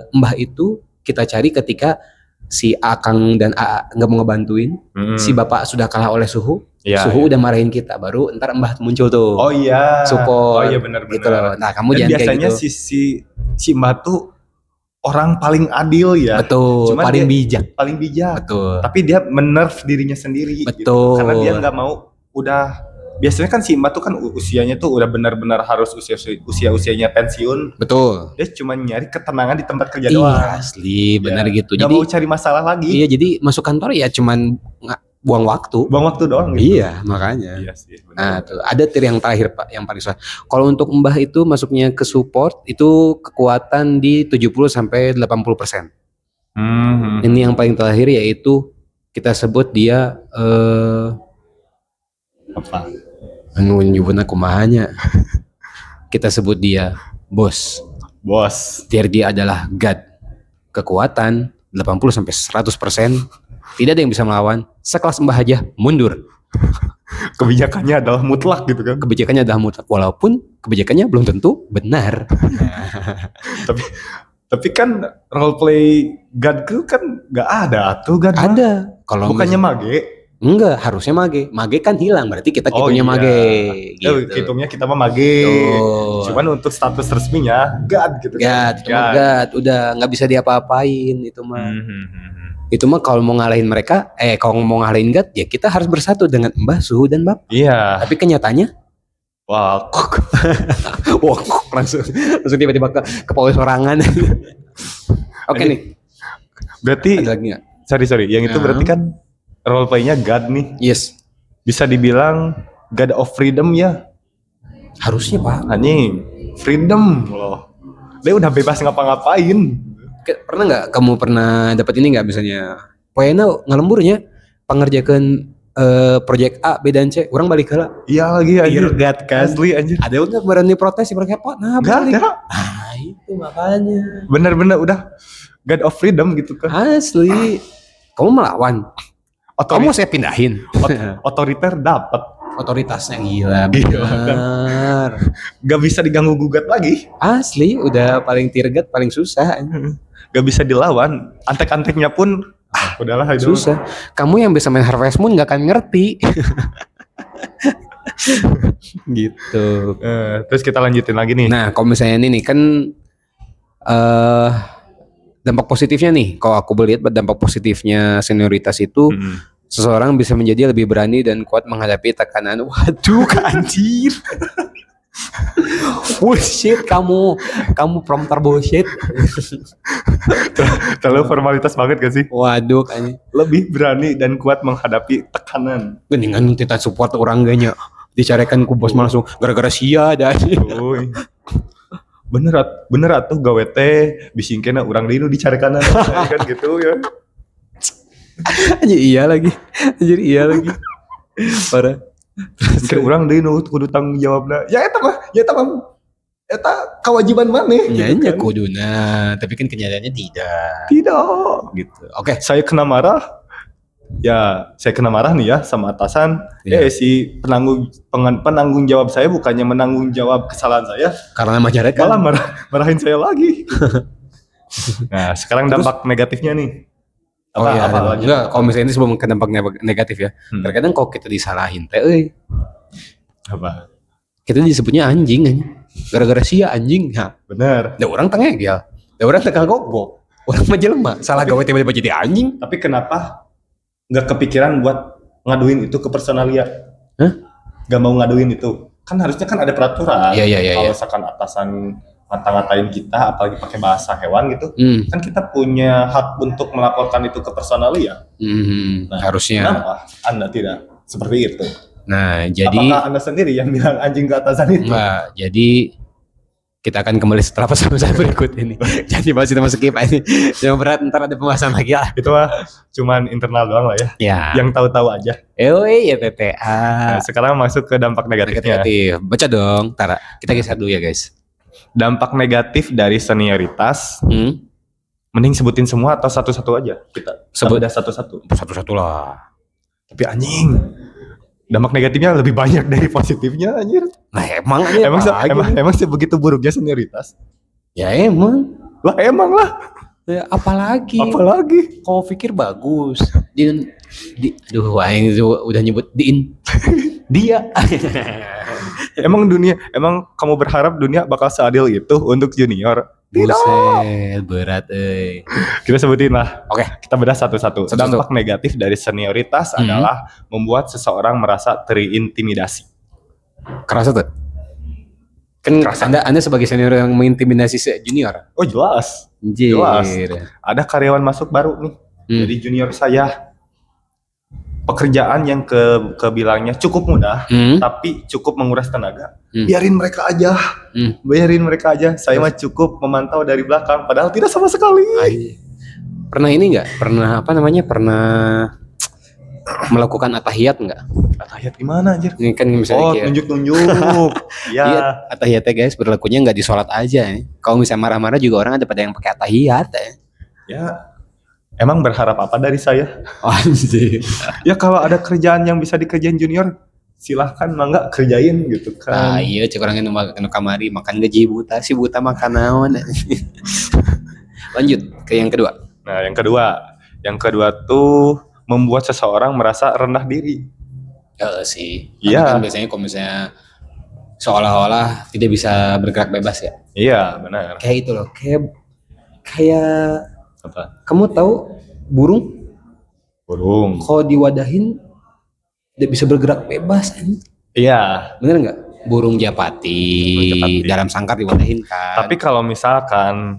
Mbah itu kita cari ketika si Akang dan A nggak mau ngebantuin, si Bapak sudah kalah oleh Suhu, Suhu udah marahin kita, baru ntar Mbah muncul tuh. Oh iya. Support. Oh iya benar. Gitu loh. Nah kamu Dan jangan kayak biasanya gitu. si Mbah tuh orang paling adil ya. Betul. Cuman Paling dia bijak. Paling bijak. Betul. Tapi dia menerf dirinya sendiri. Betul. Gitu. Karena dia nggak mau biasanya kan si Mbah tuh kan usianya tuh udah benar-benar harus usianya pensiun. Betul. Dia cuma nyari ketenangan di tempat kerja Iya, doang. asli benar gitu. Gak Jadi mau cari masalah lagi. iya, jadi masuk kantor ya cuman buang waktu. Buang waktu doang gitu. Iya, makanya. Iya sih. Benar. Nah, tuh ada tier yang terakhir Pak, yang paling susah. Kalau untuk Mbah itu masuknya ke support itu kekuatan di 70 sampai 80%. Ini yang paling terakhir yaitu kita sebut dia Apa? anu nyebutna kumahanya. Kita sebut dia bos. Bos. Tier dia adalah God. Kekuatan 80 sampai 100%. Tidak ada yang bisa melawan. Sekelas Mbah aja mundur. Kebijakannya adalah mutlak gitu kan. Kebijakannya adalah mutlak, walaupun kebijakannya belum tentu benar. Tapi kan role play God itu kan nggak ada tuh God. Ada. Kalau Bukannya mage. enggak, harusnya mage. Mage kan hilang, berarti kita hitungnya iya. mage. Gitu. Hitungnya kita mah mage. Tuh. Cuman untuk status resminya God gitu God, itu mah God. Udah nggak bisa diapa-apain itu mah. Itu mah kalau mau ngalahin mereka, kalau mau ngalahin God, ya kita harus bersatu dengan Mbah, Suhu, dan Bapak. Iya. Tapi kenyataannya, Wah, wah, langsung tiba-tiba ke pawai sorangan. Oke nih, berarti ada lagi nggak? sorry, yang itu berarti kan role play-nya God nih. Yes, Bisa dibilang God of Freedom ya. harusnya Pak. Anjing, freedom loh. Dia udah bebas ngapa-ngapain. Pernah nggak kamu pernah dapat ini nggak misalnya? Poena ngalemburnya pengerjakan project A B dan C, orang balik heula. Iya lagi anjir. Irgat kan. Asli anjir. Ada udah berani protes si project A, nah Enggak balik. ada. Nah, itu makanya. Bener-bener udah God of Freedom gitu kan. Asli. Kamu melawan. Kamu saya pindahin. Otoriter dapat. Otoritasnya gila, Gila, bener. Gak bisa diganggu gugat lagi. Asli, udah paling tirget, paling susah. Gak bisa dilawan. Antek-anteknya pun udahlah itu. Susah. Kamu yang bisa main Harvest Moon gak akan ngerti. Gitu. Terus kita lanjutin lagi nih. Nah, kalau misalnya ini nih kan dampak positifnya nih, kalau aku melihat dampak positifnya senioritas itu seseorang bisa menjadi lebih berani dan kuat menghadapi tekanan. Waduh, anjir. Bullshit kamu prompter bullshit. Terlalu formalitas banget gak sih? Waduh, anjir. Lebih berani dan kuat menghadapi tekanan. Geningan kita support orang ganya dicarikan ku bos langsung gara-gara sia ada. Uy. Bener atuh gawe teh bisingkeuna urang deui nu dicarikan kan gitu ya. Anjir iya lagi. Parah. Terus urang deui nu kudu tanggung jawabna. Ya eta mah eta kewajiban maneh. Ya gitu nya kan. kuduna, tapi kan kenyataannya tidak. Tidak. Gitu. Oke. Saya kena marah. Ya, saya kena marah nih ya sama atasan. Iya. Si penanggung jawab saya bukannya menanggung jawab kesalahan saya, Karena masyarakat malah marahin saya lagi. Nah, sekarang dampak negatifnya nih. Oh iya, lanjut? enggak, kalau misalnya ini sebelum ke dampak negatif ya. Terkadang kalau kita disalahin teh Apa? kita disebutnya anjing. Gara-gara sia anjing. Ha. Bener. Da orang tengegel. Da orang tengah goblok. Orang mah jelema, salah gawe tiba-tiba jadi anjing. Tapi kenapa nggak kepikiran buat ngaduin itu ke personalia? Hah? Gak mau ngaduin itu? Kan harusnya kan ada peraturan. Iya. Kalau misalkan atasan ngata-ngatain kita, apalagi pakai bahasa hewan gitu, kan kita punya hak untuk melaporkan itu ke personalia. Nah, harusnya. Kenapa Anda tidak seperti itu? Nah, jadi apakah Anda sendiri yang bilang anjing ke atasan itu? enggak, jadi kita akan kembali setelah pesan-pesan berikut ini. Jadi masih kita skip ini. Jangan berat, ntar ada pembahasan lagi lah. Itu mah cuman internal doang lah ya. Ya. Yang tahu-tahu aja. Ya TTA. Nah, sekarang masuk ke dampak negatifnya. Negatif. Baca dong, Tara. Kita geser dulu ya, guys. Dampak negatif dari senioritas. Mending sebutin semua atau satu-satu aja kita. Sebut dah satu-satu. Satu-satu lah. Tapi anjing. Dampak negatifnya lebih banyak dari positifnya anjir. Nah, emang sebegitu buruknya senioritas. Ya emang. Lah emang lah. Ya, apalagi kau pikir bagus. Aduh, aing udah nyebut dia. Emang kamu berharap dunia bakal seadil itu untuk junior? Buset, berat Kita sebutin lah. Oke, kita bedah satu-satu. Dampak negatif dari senioritas adalah membuat seseorang merasa terintimidasi. Kerasa tuh? Kan Anda sebagai senior yang mengintimidasi junior. Oh jelas. Jelas. Ada karyawan masuk baru nih. Jadi junior saya. Pekerjaan yang kebilangnya cukup mudah, tapi cukup menguras tenaga. Biarin mereka aja. Saya mah cukup memantau dari belakang, padahal tidak sama sekali. Pernah ini nggak? Pernah melakukan atahiyat nggak? Atahiyat gimana anjir? Ini kan misalnya nunjuk-nunjuk. Iya. Atahiyatnya guys berlakunya nggak di sholat aja. Kalau misalnya marah-marah juga orang ada pada yang pakai atahiyat. Ya. Emang berharap apa dari saya? Anjir. Ya kalau ada kerjaan yang bisa dikerjain junior, silahkan mangga kerjain gitu kan. Iya, cek orangnya nu kamari makan gaji buta, si buta makan naon. Lanjut ke yang kedua. Nah, yang kedua tuh membuat seseorang merasa rendah diri. Sih. Iya. Kan biasanya kalau misalnya seolah-olah tidak bisa bergerak bebas ya. Iya, benar. Kayak itu loh, kayak apa? Kamu tahu burung? Kalau diwadahin tidak bisa bergerak bebas kan? Iya. Bener nggak? Burung japati dalam sangkar diwadahin kan. Tapi kalau misalkan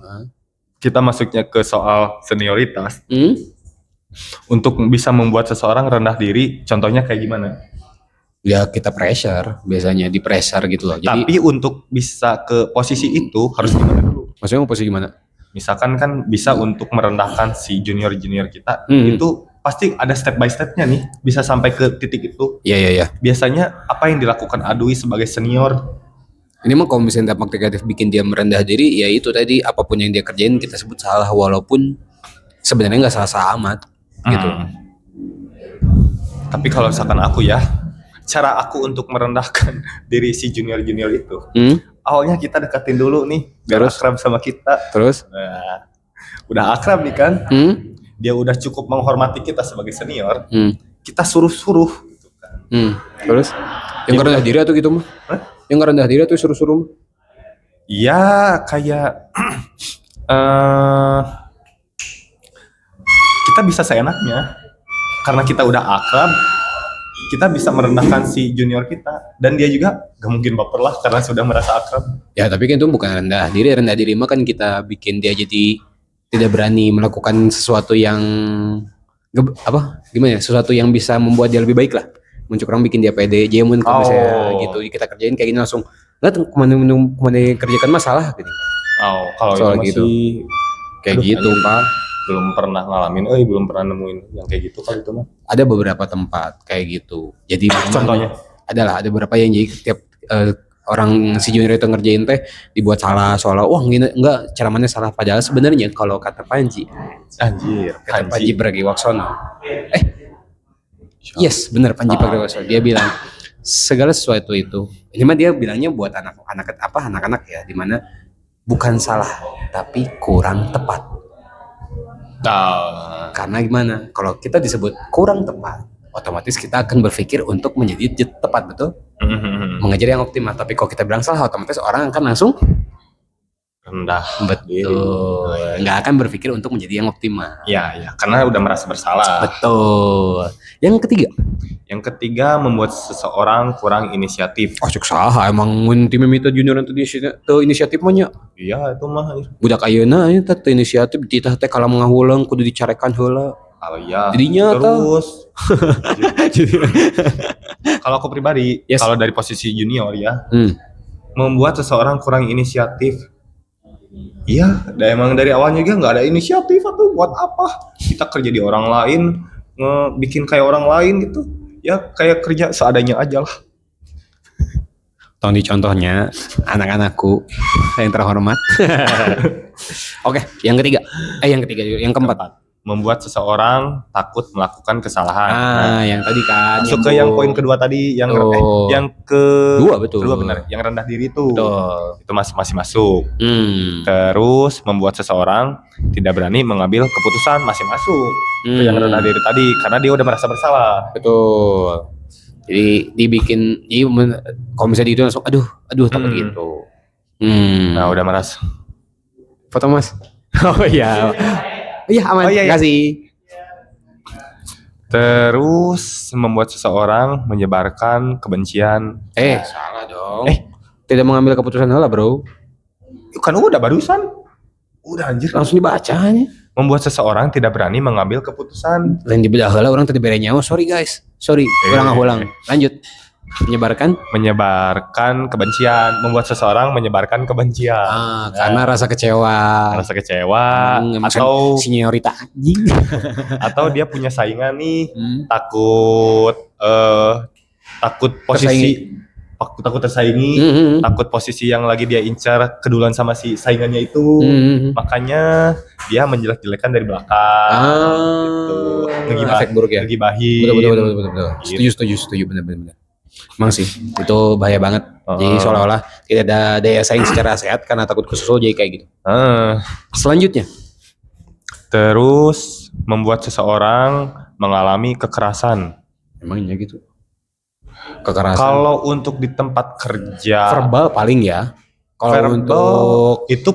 kita masuknya ke soal senioritas, untuk bisa membuat seseorang rendah diri, contohnya kayak gimana? Ya kita pressure, biasanya di pressure gitu loh. Jadi, tapi untuk bisa ke posisi itu harus gimana dulu? Maksudnya posisi gimana? Misalkan kan bisa untuk merendahkan si junior kita, itu pasti ada step by stepnya nih, bisa sampai ke titik itu. Iya. Biasanya apa yang dilakukan Adui sebagai senior? Ini mah kalau misalnya dampak negatif bikin dia merendah diri, ya itu tadi apapun yang dia kerjain kita sebut salah walaupun sebenarnya nggak salah-salah amat gitu. Tapi kalau misalkan aku ya, cara aku untuk merendahkan diri si junior-junior itu, awalnya kita deketin dulu nih, biar akrab sama kita. Terus? Nah, udah akrab nih kan, dia udah cukup menghormati kita sebagai senior, kita suruh-suruh. Gitu kan. Terus? Yang rendah diri atau gitu mah? Yang rendah diri atau suruh-suruh? Ya kayak kita bisa seenaknya, karena kita udah akrab, kita bisa merendahkan si junior kita, dan dia juga gak mungkin baper lah karena sudah merasa akrab. Ya tapi kan itu bukan rendah diri mah kan kita bikin dia jadi tidak berani melakukan sesuatu yang sesuatu yang bisa membuat dia lebih baik lah. Muncul orang bikin dia pede, jemun kalau misalnya gitu kita kerjain kayak gini langsung nggak kemana kerjakan masalah gitu. Kalau soal itu gitu masih kayak gitu Pak. Belum pernah ngalamin, belum pernah nemuin yang kayak gitu kan itu mah. Ada beberapa tempat kayak gitu. Jadi contohnya ada beberapa yang jadi tiap orang si junior itu ngerjain teh dibuat salah soalnya enggak cara mana salah padahal sebenarnya kalau kata Panji Pragiwaksono yes benar Panji Pragiwaksono dia bilang segala sesuatu itu ini mah dia bilangnya buat anak-anak ya dimana bukan salah tapi kurang tepat. Karena gimana kalau kita disebut kurang tepat otomatis kita akan berpikir untuk menjadi tepat, betul? Mengejar yang optimal. Tapi kalau kita bilang salah, otomatis orang akan langsung rendah. Betul. Nggak akan berpikir untuk menjadi yang optimal. Ya, karena udah merasa bersalah. Betul. Yang ketiga, membuat seseorang kurang inisiatif. Cuk saha emang mun tim mimita junior itu inisiatif mah nya. Iya, itu mah. Budak ayeuna eta teh inisiatif ditah teh kala mengahulang kudu dicarekan heula. Iya. Jadinya terus. Kalau aku pribadi, kalau dari posisi junior ya, membuat seseorang kurang inisiatif. Iya, emang dari awalnya juga nggak ada inisiatif atau buat apa? Kita kerja di orang lain, bikin kayak orang lain gitu. Ya kayak kerja seadanya aja lah. Tolong dicontohnya anak-anakku yang terhormat. Oke, yang keempat. Membuat seseorang takut melakukan kesalahan. Yang tadi kan. Masuk ke yang poin kedua tadi, yang kedua betul. Kedua benar, yang rendah diri itu. Betul. Itu masih masuk. Terus membuat seseorang tidak berani mengambil keputusan masih masuk. Itu yang rendah diri tadi, karena dia udah merasa bersalah. Betul. Jadi dibikin, kalau misalnya itu langsung, aduh takut gitu. Nah udah merasa. Foto mas. Oh iya. Iya aman, kasih. Terus membuat seseorang menyebarkan kebencian. Salah dong. Tidak mengambil keputusan lah bro. Kan udah barusan. Udah anjir. Langsung dibaca nih. Membuat seseorang tidak berani mengambil keputusan. Lain dibedah heula orang tadi bere nyawa. Sorry guys. Ulang. Lanjut. Menyebarkan kebencian, membuat seseorang menyebarkan kebencian. Karena rasa kecewa atau seniorita anjing. Atau dia punya saingan nih, takut posisi, takut tersaingi, takut posisi yang lagi dia incar keduluan sama si saingannya itu, makanya dia menjelek-jelekan dari belakang, gitu. Efek buruk ya. Ngegibahin. Betul. Setuju benar. Emang sih itu bahaya banget. Jadi seolah-olah tidak ada daya saing secara sehat karena takut kesusul jadi kayak gitu. Selanjutnya, terus membuat seseorang mengalami kekerasan. Emangnya gitu? Kekerasan. Kalau untuk di tempat kerja verbal paling ya. Kalau untuk itu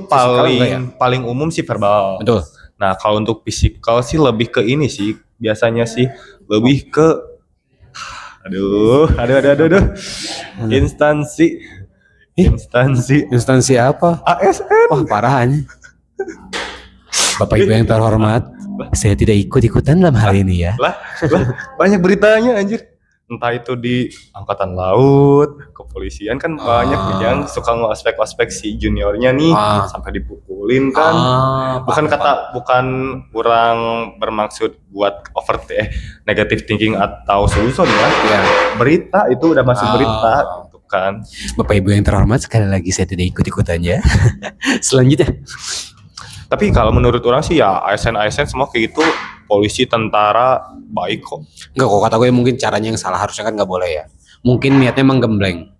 paling umum sih verbal. Betul. Nah kalau untuk fisikal sih lebih ke ini sih biasanya sih lebih ke Aduh. Instansi apa? ASN. Wah parahan. Bapak Ibu yang terhormat, saya tidak ikut-ikutan dalam hal ini ya. Lah, banyak beritanya anjir. entah itu di angkatan laut, kepolisian kan banyak nih yang suka ngospek-ospek si juniornya nih sampai dipukulin kan. Bukan orang bermaksud buat negative thinking atau suzon ya. Berita itu udah masuk berita gitu kan. Bapak Ibu yang terhormat, sekali lagi saya tidak ikut-ikutannya. Selanjutnya. Tapi kalau menurut orang sih ya ASN semua kayak gitu, polisi, tentara baik kok. Enggak kok, kata gue mungkin caranya yang salah, harusnya kan nggak boleh ya. Mungkin niatnya menggembleng,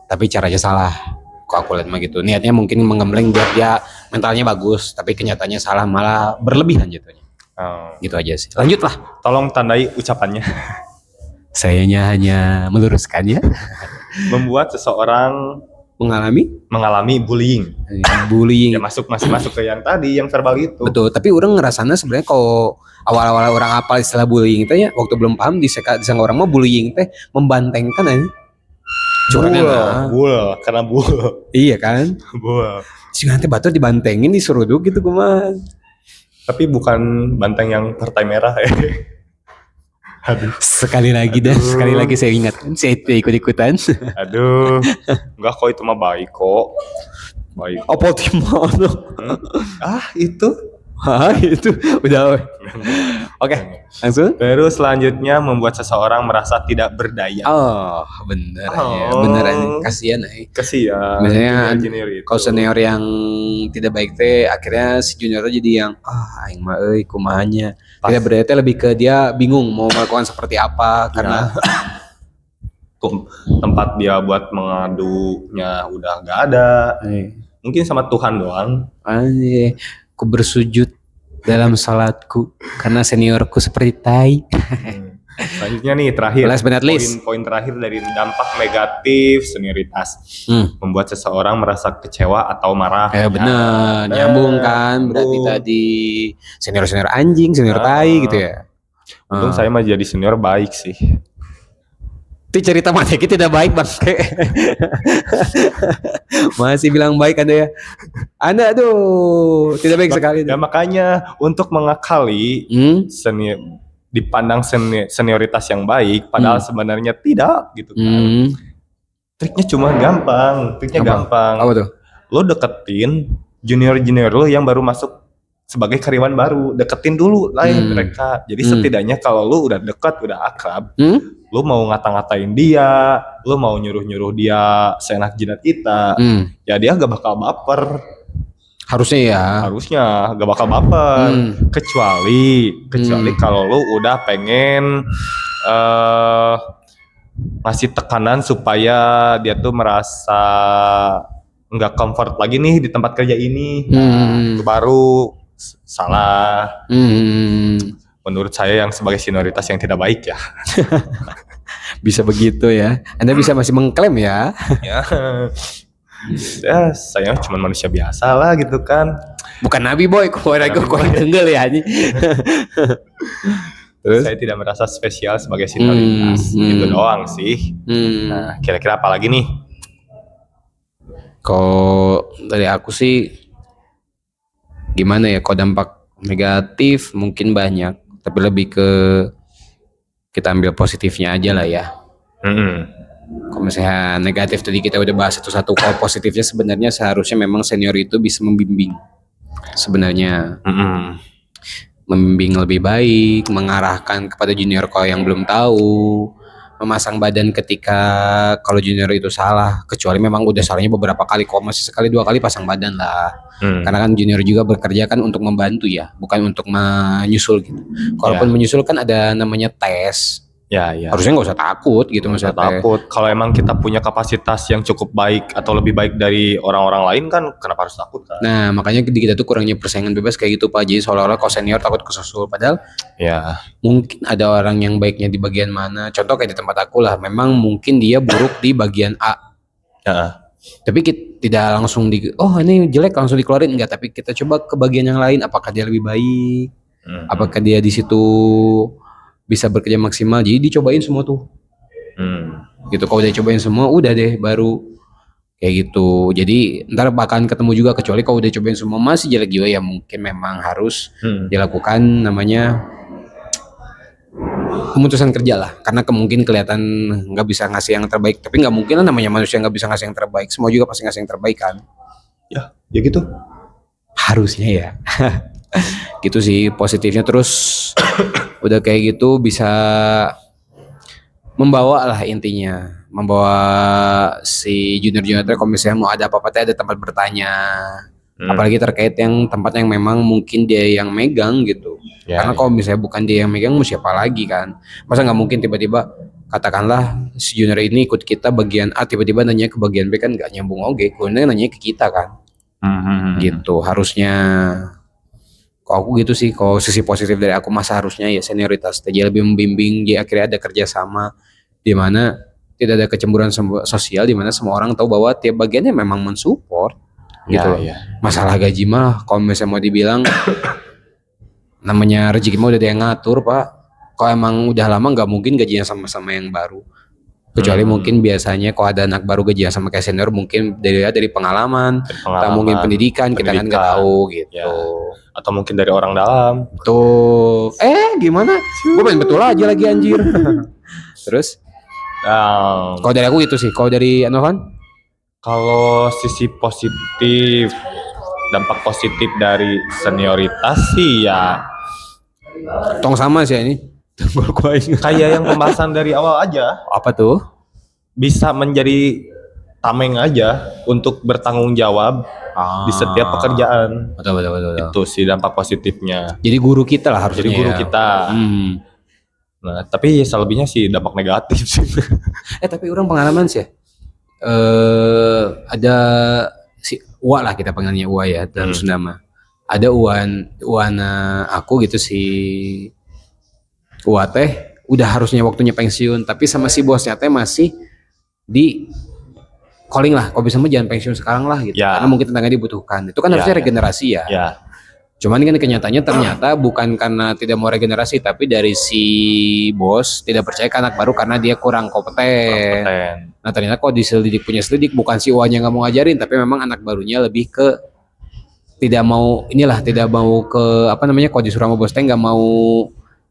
tapi caranya salah. Kok aku lihat mah gitu. Niatnya mungkin menggembleng biar dia mentalnya bagus, tapi kenyataannya salah, malah berlebihan jatuhnya. Gitu aja sih. Lanjutlah. Tolong tandai ucapannya. Sayanya hanya meluruskan ya. Membuat seseorang mengalami bullying. Ya masih masuk ke yang tadi, yang verbal itu. Betul, tapi orang ngerasanya sebenarnya kalau awal-awal orang apal istilah bullying itu ya, waktu belum paham disangka orang mah bullying teh membantengkan aja. Karena bul. Iya kan? Bul. Si nanti batur dibantengin diseruduk gitu kumaha. Tapi bukan banteng yang partai merah ya. Aduh. Sekali lagi saya ingatkan, saya ikut-ikutan. Aduh, enggak kok, itu mah baik kok. Baik. Apa timano? Itu udah. Oke, langsung. Terus selanjutnya membuat seseorang merasa tidak berdaya. Bener aja. Kasihan. Misalnya kalau senior yang tidak baik teh, akhirnya si junior jadi yang aing mah kumahanya. Tidak berdaya teh lebih ke dia bingung mau melakukan seperti apa karena tempat dia buat mengadunya udah nggak ada. Mungkin sama Tuhan doang. Ku bersujud dalam salatku karena seniorku seperti tai. Selanjutnya nih terakhir, poin terakhir dari dampak negatif senioritas. Membuat seseorang merasa kecewa atau marah. Bener, nyambung kan. Berarti tadi senior anjing, senior tai gitu ya. Untung saya mah jadi senior baik sih. Itu cerita mateki tidak baik bangke. Masih bilang baik Anda ya. Anda tidak baik sekali. Ya makanya untuk mengakali dipandang senioritas yang baik, padahal sebenarnya tidak gitu kan. Triknya cuma gampang. Apa tuh? Lo deketin junior lo yang baru masuk sebagai karyawan baru, deketin dulu lah mereka. Jadi setidaknya kalau lo udah dekat, udah akrab, lo mau ngata-ngatain dia, lo mau nyuruh dia seenak jidat kita, ya dia gak bakal baper. Harusnya gak bakal baper. Kecuali kalau lo udah pengen ngasih tekanan supaya dia tuh merasa nggak comfort lagi nih di tempat kerja ini. Itu baru salah. Menurut saya yang sebagai senioritas yang tidak baik ya. Bisa begitu ya. Anda bisa masih mengklaim ya. Ya saya cuma manusia biasa lah gitu kan. Bukan nabi boy, kok denggel ya. Terus saya tidak merasa spesial sebagai senioritas. Itu doang sih. Nah, kira-kira apa lagi nih? Kalau dari aku sih gimana ya, kalau dampak negatif mungkin banyak, tapi lebih ke kita ambil positifnya aja lah ya. Kalau misalnya negatif tadi kita udah bahas satu-satu, kalau positifnya sebenarnya seharusnya memang senior itu bisa membimbing sebenarnya. Membimbing lebih baik, mengarahkan kepada junior kalau yang belum tahu, memasang badan ketika kalau junior itu salah, kecuali memang udah salahnya beberapa kali, kok masih sekali dua kali pasang badan lah. Karena kan junior juga bekerja kan untuk membantu ya, bukan untuk menyusul gitu. Kalaupun menyusul kan ada namanya tes. Ya. Harusnya nggak usah takut gitu, nggak usah takut. Kalau emang kita punya kapasitas yang cukup baik atau lebih baik dari orang-orang lain kan, kenapa harus takut kan? Nah makanya di kita tuh kurangnya persaingan bebas kayak gitu Pak. Jadi seolah-olah kalau senior takut kesusul, padahal ya mungkin ada orang yang baiknya di bagian mana. Contoh kayak di tempat aku lah, memang mungkin dia buruk di bagian A. Tapi kita tidak langsung ini jelek langsung dikeluarin, enggak. Tapi kita coba ke bagian yang lain, apakah dia lebih baik, apakah dia di situ bisa bekerja maksimal. Jadi dicobain semua tuh. Gitu, kalau udah cobain semua udah deh baru kayak gitu. Jadi ntar bakalan ketemu juga, kecuali kalau udah cobain semua masih jelek juga ya mungkin memang harus dilakukan namanya pemutusan kerja lah, karena mungkin kelihatan nggak bisa ngasih yang terbaik, tapi nggak mungkin lah namanya manusia nggak bisa ngasih yang terbaik, semua juga pasti ngasih yang terbaik kan, Ya gitu. harusnya ya. Gitu sih positifnya. Terus udah kayak gitu bisa membawa lah, intinya membawa si junior-junior kalau misalnya mau ada apa-apa ada tempat bertanya. Apalagi terkait yang tempat yang memang mungkin dia yang megang gitu. Karena kalau misalnya bukan dia yang megang, mau siapa lagi kan? Masa nggak mungkin tiba-tiba katakanlah si junior ini ikut kita bagian A, tiba-tiba nanya ke bagian B, kan nggak nyambung. Oke, kemudian nanya ke kita kan. Gitu harusnya. Kalau aku gitu sih, kalau sisi positif dari aku masa harusnya ya senioritas dia lebih membimbing, dia akhirnya ada kerjasama di mana tidak ada kecemburuan sosial, di mana semua orang tahu bahwa tiap bagiannya memang mensupport gitu loh. Masalah gaji mah kalau misalnya mau dibilang namanya rezeki mah udah dia yang ngatur pak. Kalau emang udah lama nggak mungkin gajinya sama-sama yang baru, kecuali mungkin biasanya kalau ada anak baru gajinya sama kayak senior mungkin dari pengalaman atau mungkin pendidikan, kita kan nggak tahu gitu ya. Atau mungkin dari orang dalam tuh. Gimana gue main betul aja lagi anjir. Terus kalau dari aku gitu sih. Kalau dari Anovan? Kalau sisi positif, dampak positif dari senioritas sih ya tong sama sih ini. Kayak yang pembahasan dari awal aja. Apa tuh? Bisa menjadi tameng aja untuk bertanggung jawab di setiap pekerjaan. Betul. Itu sih dampak positifnya. Jadi guru kita lah harusnya. Jadi guru kita. Nah, tapi selebihnya sih dampak negatif sih. Tapi orang pengalaman sih. Ada si Uwa lah, kita panggilnya Uwa ya dalam Sunda mah. Ada Uwana aku gitu, si Uwa teh udah harusnya waktunya pensiun, tapi sama si bosnya teh masih di calling lah, kalau bisa mah jangan pensiun sekarang lah gitu, karena mungkin tenaganya dibutuhkan. Itu kan harusnya regenerasi ya. Cuman kan kenyataannya ternyata bukan karena tidak mau regenerasi, tapi dari si bos tidak percaya ke anak baru karena dia kurang kompeten. Nah ternyata kok diselidik, punya selidik bukan si Uanya nggak mau ngajarin, tapi memang anak barunya lebih ke tidak mau ke apa namanya, kalau disuruh sama bos teh nggak mau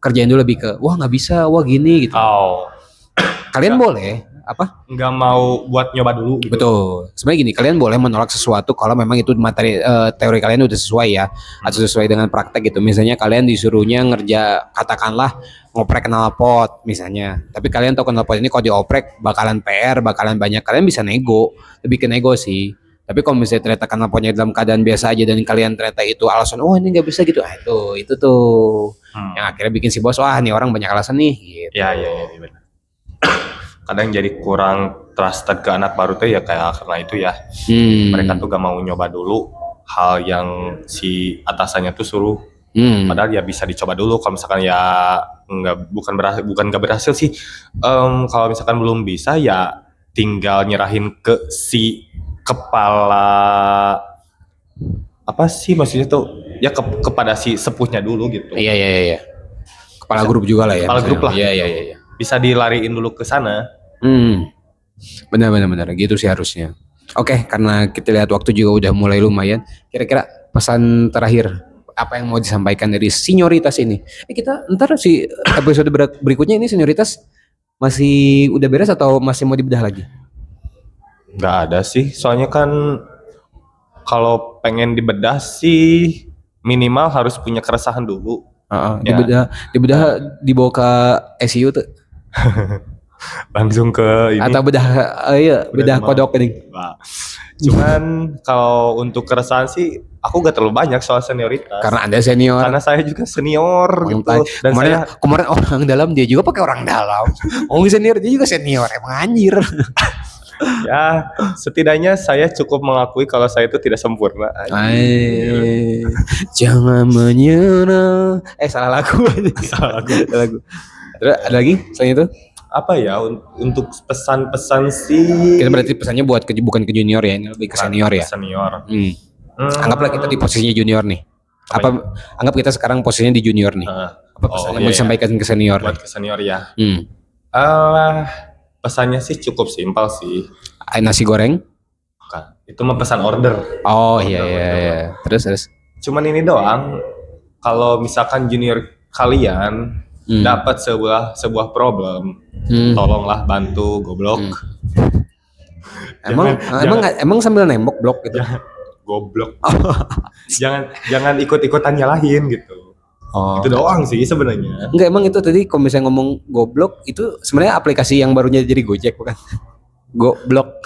kerjain dulu, lebih ke wah nggak bisa, wah gini gitu. Kalian boleh apa? Nggak mau buat nyoba dulu. Gitu. Betul. Sebenarnya gini, kalian boleh menolak sesuatu kalau memang itu materi teori kalian udah sesuai ya, atau sesuai dengan praktek gitu. Misalnya kalian disuruhnya katakanlah ngoprek knalpot misalnya, tapi kalian tahu knalpot ini kalau dioprek bakalan PR, bakalan banyak, kalian bisa nego, lebih ke nego sih. Tapi kalau misalnya ternyata knalpotnya dalam keadaan biasa aja dan kalian ternyata itu alasan, oh ini nggak bisa gitu, itu tuh yang akhirnya bikin si bos, wah nih orang banyak alasan nih gitu. Ya benar. Kadang jadi kurang trusted ke anak baru tuh ya kayak karena itu ya. Mereka tuh gak mau nyoba dulu hal yang si atasannya tuh suruh. Padahal ya bisa dicoba dulu. Kalau misalkan ya bukan gak berhasil sih. Kalau misalkan belum bisa ya tinggal nyerahin ke si kepala, apa sih maksudnya tuh ya kepada si sepuhnya dulu gitu. Iya. Kepala grup juga lah ya. Kepala grup lah. Iya. Bisa dilariin dulu ke sana. Benar gitu sih harusnya. Oke, karena kita lihat waktu juga udah mulai lumayan. Kira-kira pesan terakhir apa yang mau disampaikan dari senioritas ini? Kita ntar si episode berikutnya ini senioritas masih udah beres atau masih mau dibedah lagi? Nggak ada sih, soalnya kan kalau pengen dibedah sih minimal harus punya keresahan dulu. Dibedah dibawa ke ICU tuh. Langsung ke ini. Atau bedah kodok ini. Cuman kalau untuk keresahan sih aku gak terlalu banyak soal senioritas. Karena Anda senior. Karena saya juga senior gitu. Dan kemarin orang dalam dia juga pakai orang dalam. Senior dia juga senior, emang anjir. Ya, setidaknya saya cukup mengakui kalau saya itu tidak sempurna. Jangan menyerah. Salah lagu. Terus ada lagi selain itu? Apa ya untuk pesan-pesan sih? Kita berarti pesannya bukan ke junior ya, ini lebih ke senior ya. Senior. Anggaplah kita di posisinya junior nih. Anggap kita sekarang posisinya di junior nih. Apa pesan yang mau disampaikan ke senior? Buat ke senior ya. Pesannya sih cukup simpel sih. Nasi goreng? Bukan. Itu mah pesan order. Oh iya. Terus. Cuman ini doang. Kalau misalkan junior kalian dapat sebuah problem, tolonglah bantu goblok. Emang sambil nembok blok gitu. Goblok. jangan ikut-ikutan nyalahin gitu. Oh. Itu doang sih sebenarnya. Enggak, emang itu tadi kalau misalnya ngomong goblok itu sebenarnya aplikasi yang barunya jadi Gojek bukan? Goblok.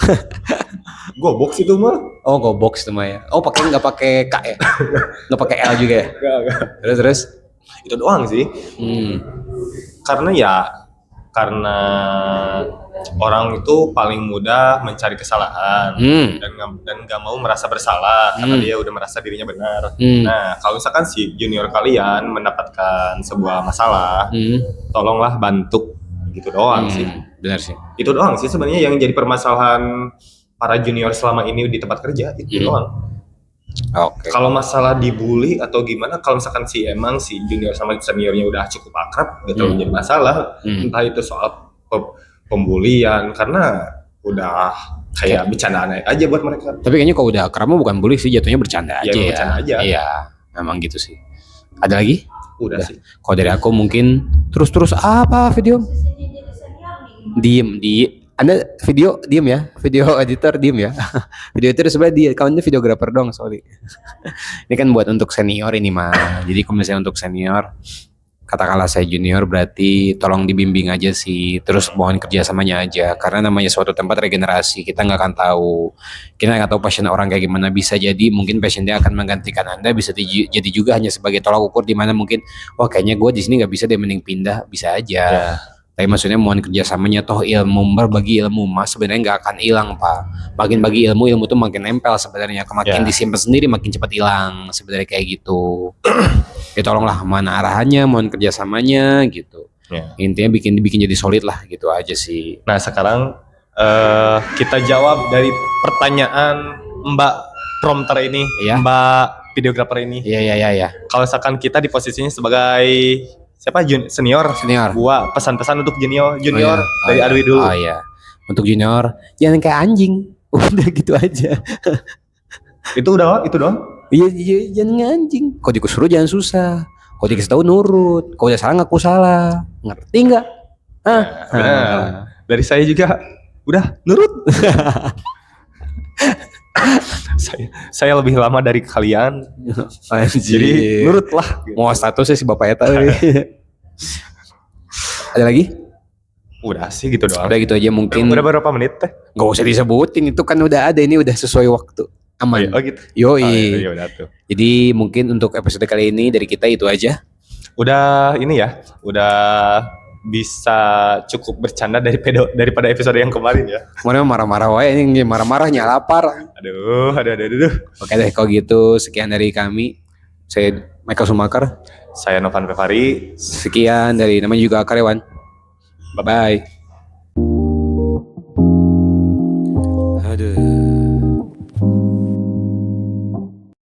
Gobox itu mah. Oh, Gobox itu mah ya. Oh, nggak pakai K ya? Nggak pakai L juga ya? Enggak. Terus. Itu doang sih. Karena orang itu paling mudah mencari kesalahan dan nggak mau merasa bersalah karena dia udah merasa dirinya benar. Nah, kalau misalkan si junior kalian mendapatkan sebuah masalah, tolonglah bantu, gitu doang sih. Benar sih. Itu doang sih sebenarnya yang jadi permasalahan para junior selama ini di tempat kerja, itu doang. Oke. Kalau masalah dibully atau gimana, kalau misalkan emang si junior sama seniornya udah cukup akrab, gak terlalu jadi masalah. Entah itu soal pembulian, karena udah kayak bercandaan aja buat mereka. Tapi kayaknya kalau udah akrab mah bukan bully sih, jatuhnya bercanda aja ya. Bercanda aja. Iya, memang gitu sih. Ada lagi? Udah sih. Kalau dari aku mungkin terus apa video? Diem. Anda video diem ya, video editor diem ya. Video editor sebenarnya dia, kawannya videografer dong, sorry. Ini kan buat untuk senior ini mah. Jadi kalau misalnya untuk senior, katakanlah saya junior, berarti tolong dibimbing aja sih. Terus mohon kerjasamanya aja, karena namanya suatu tempat regenerasi. Kita nggak akan tahu, passion orang kayak gimana. Bisa jadi mungkin passion dia akan menggantikan Anda, bisa jadi juga hanya sebagai tolak ukur di mana mungkin, wah kayaknya gue di sini nggak bisa deh, mending pindah, bisa aja. Tapi maksudnya mohon kerjasamanya, toh berbagi ilmu mas sebenarnya nggak akan hilang pak. Makin bagi ilmu tuh makin nempel sebenarnya. Makin disimpan sendiri makin cepat hilang sebenarnya kayak gitu. Ya tolonglah mana arahannya, mohon kerjasamanya gitu. Intinya bikin jadi solid lah gitu aja sih. Nah sekarang kita jawab dari pertanyaan Mbak prompter ini, Mbak videografer ini. Iya. Kalau misalkan kita di posisinya sebagai siapa senior, gua pesan-pesan untuk junior dari Adwi dulu. Oh iya, untuk junior jangan kayak anjing, udah gitu aja. itu doang. Iya jangan anjing. Kalau disuruh jangan susah. Kalau dikasih tahu nurut. Kalau udah salah ngaku salah. Ngerti nggak? Benar. Dari saya juga udah nurut. saya lebih lama dari kalian. Jadi nurut lah. Mau statusnya si bapak eta. Ada lagi? Udah sih gitu doang. Udah gitu aja mungkin. Udah berapa menit teh? Gak usah disebutin, itu kan udah ada, ini udah sesuai waktu. Aman. Oh gitu. Yoi. Udah tuh. Jadi mungkin untuk episode kali ini dari kita itu aja. Udah ini ya. Udah bisa cukup bercanda daripada episode yang kemarin ya. Kemarin marah-marah wae, ini marah-marahnya lapar. Aduh. Oke deh kalau gitu sekian dari kami. Saya Michael Sumakar. Saya Novan Pevari. Sekian dari namanya juga karyawan. Bye bye.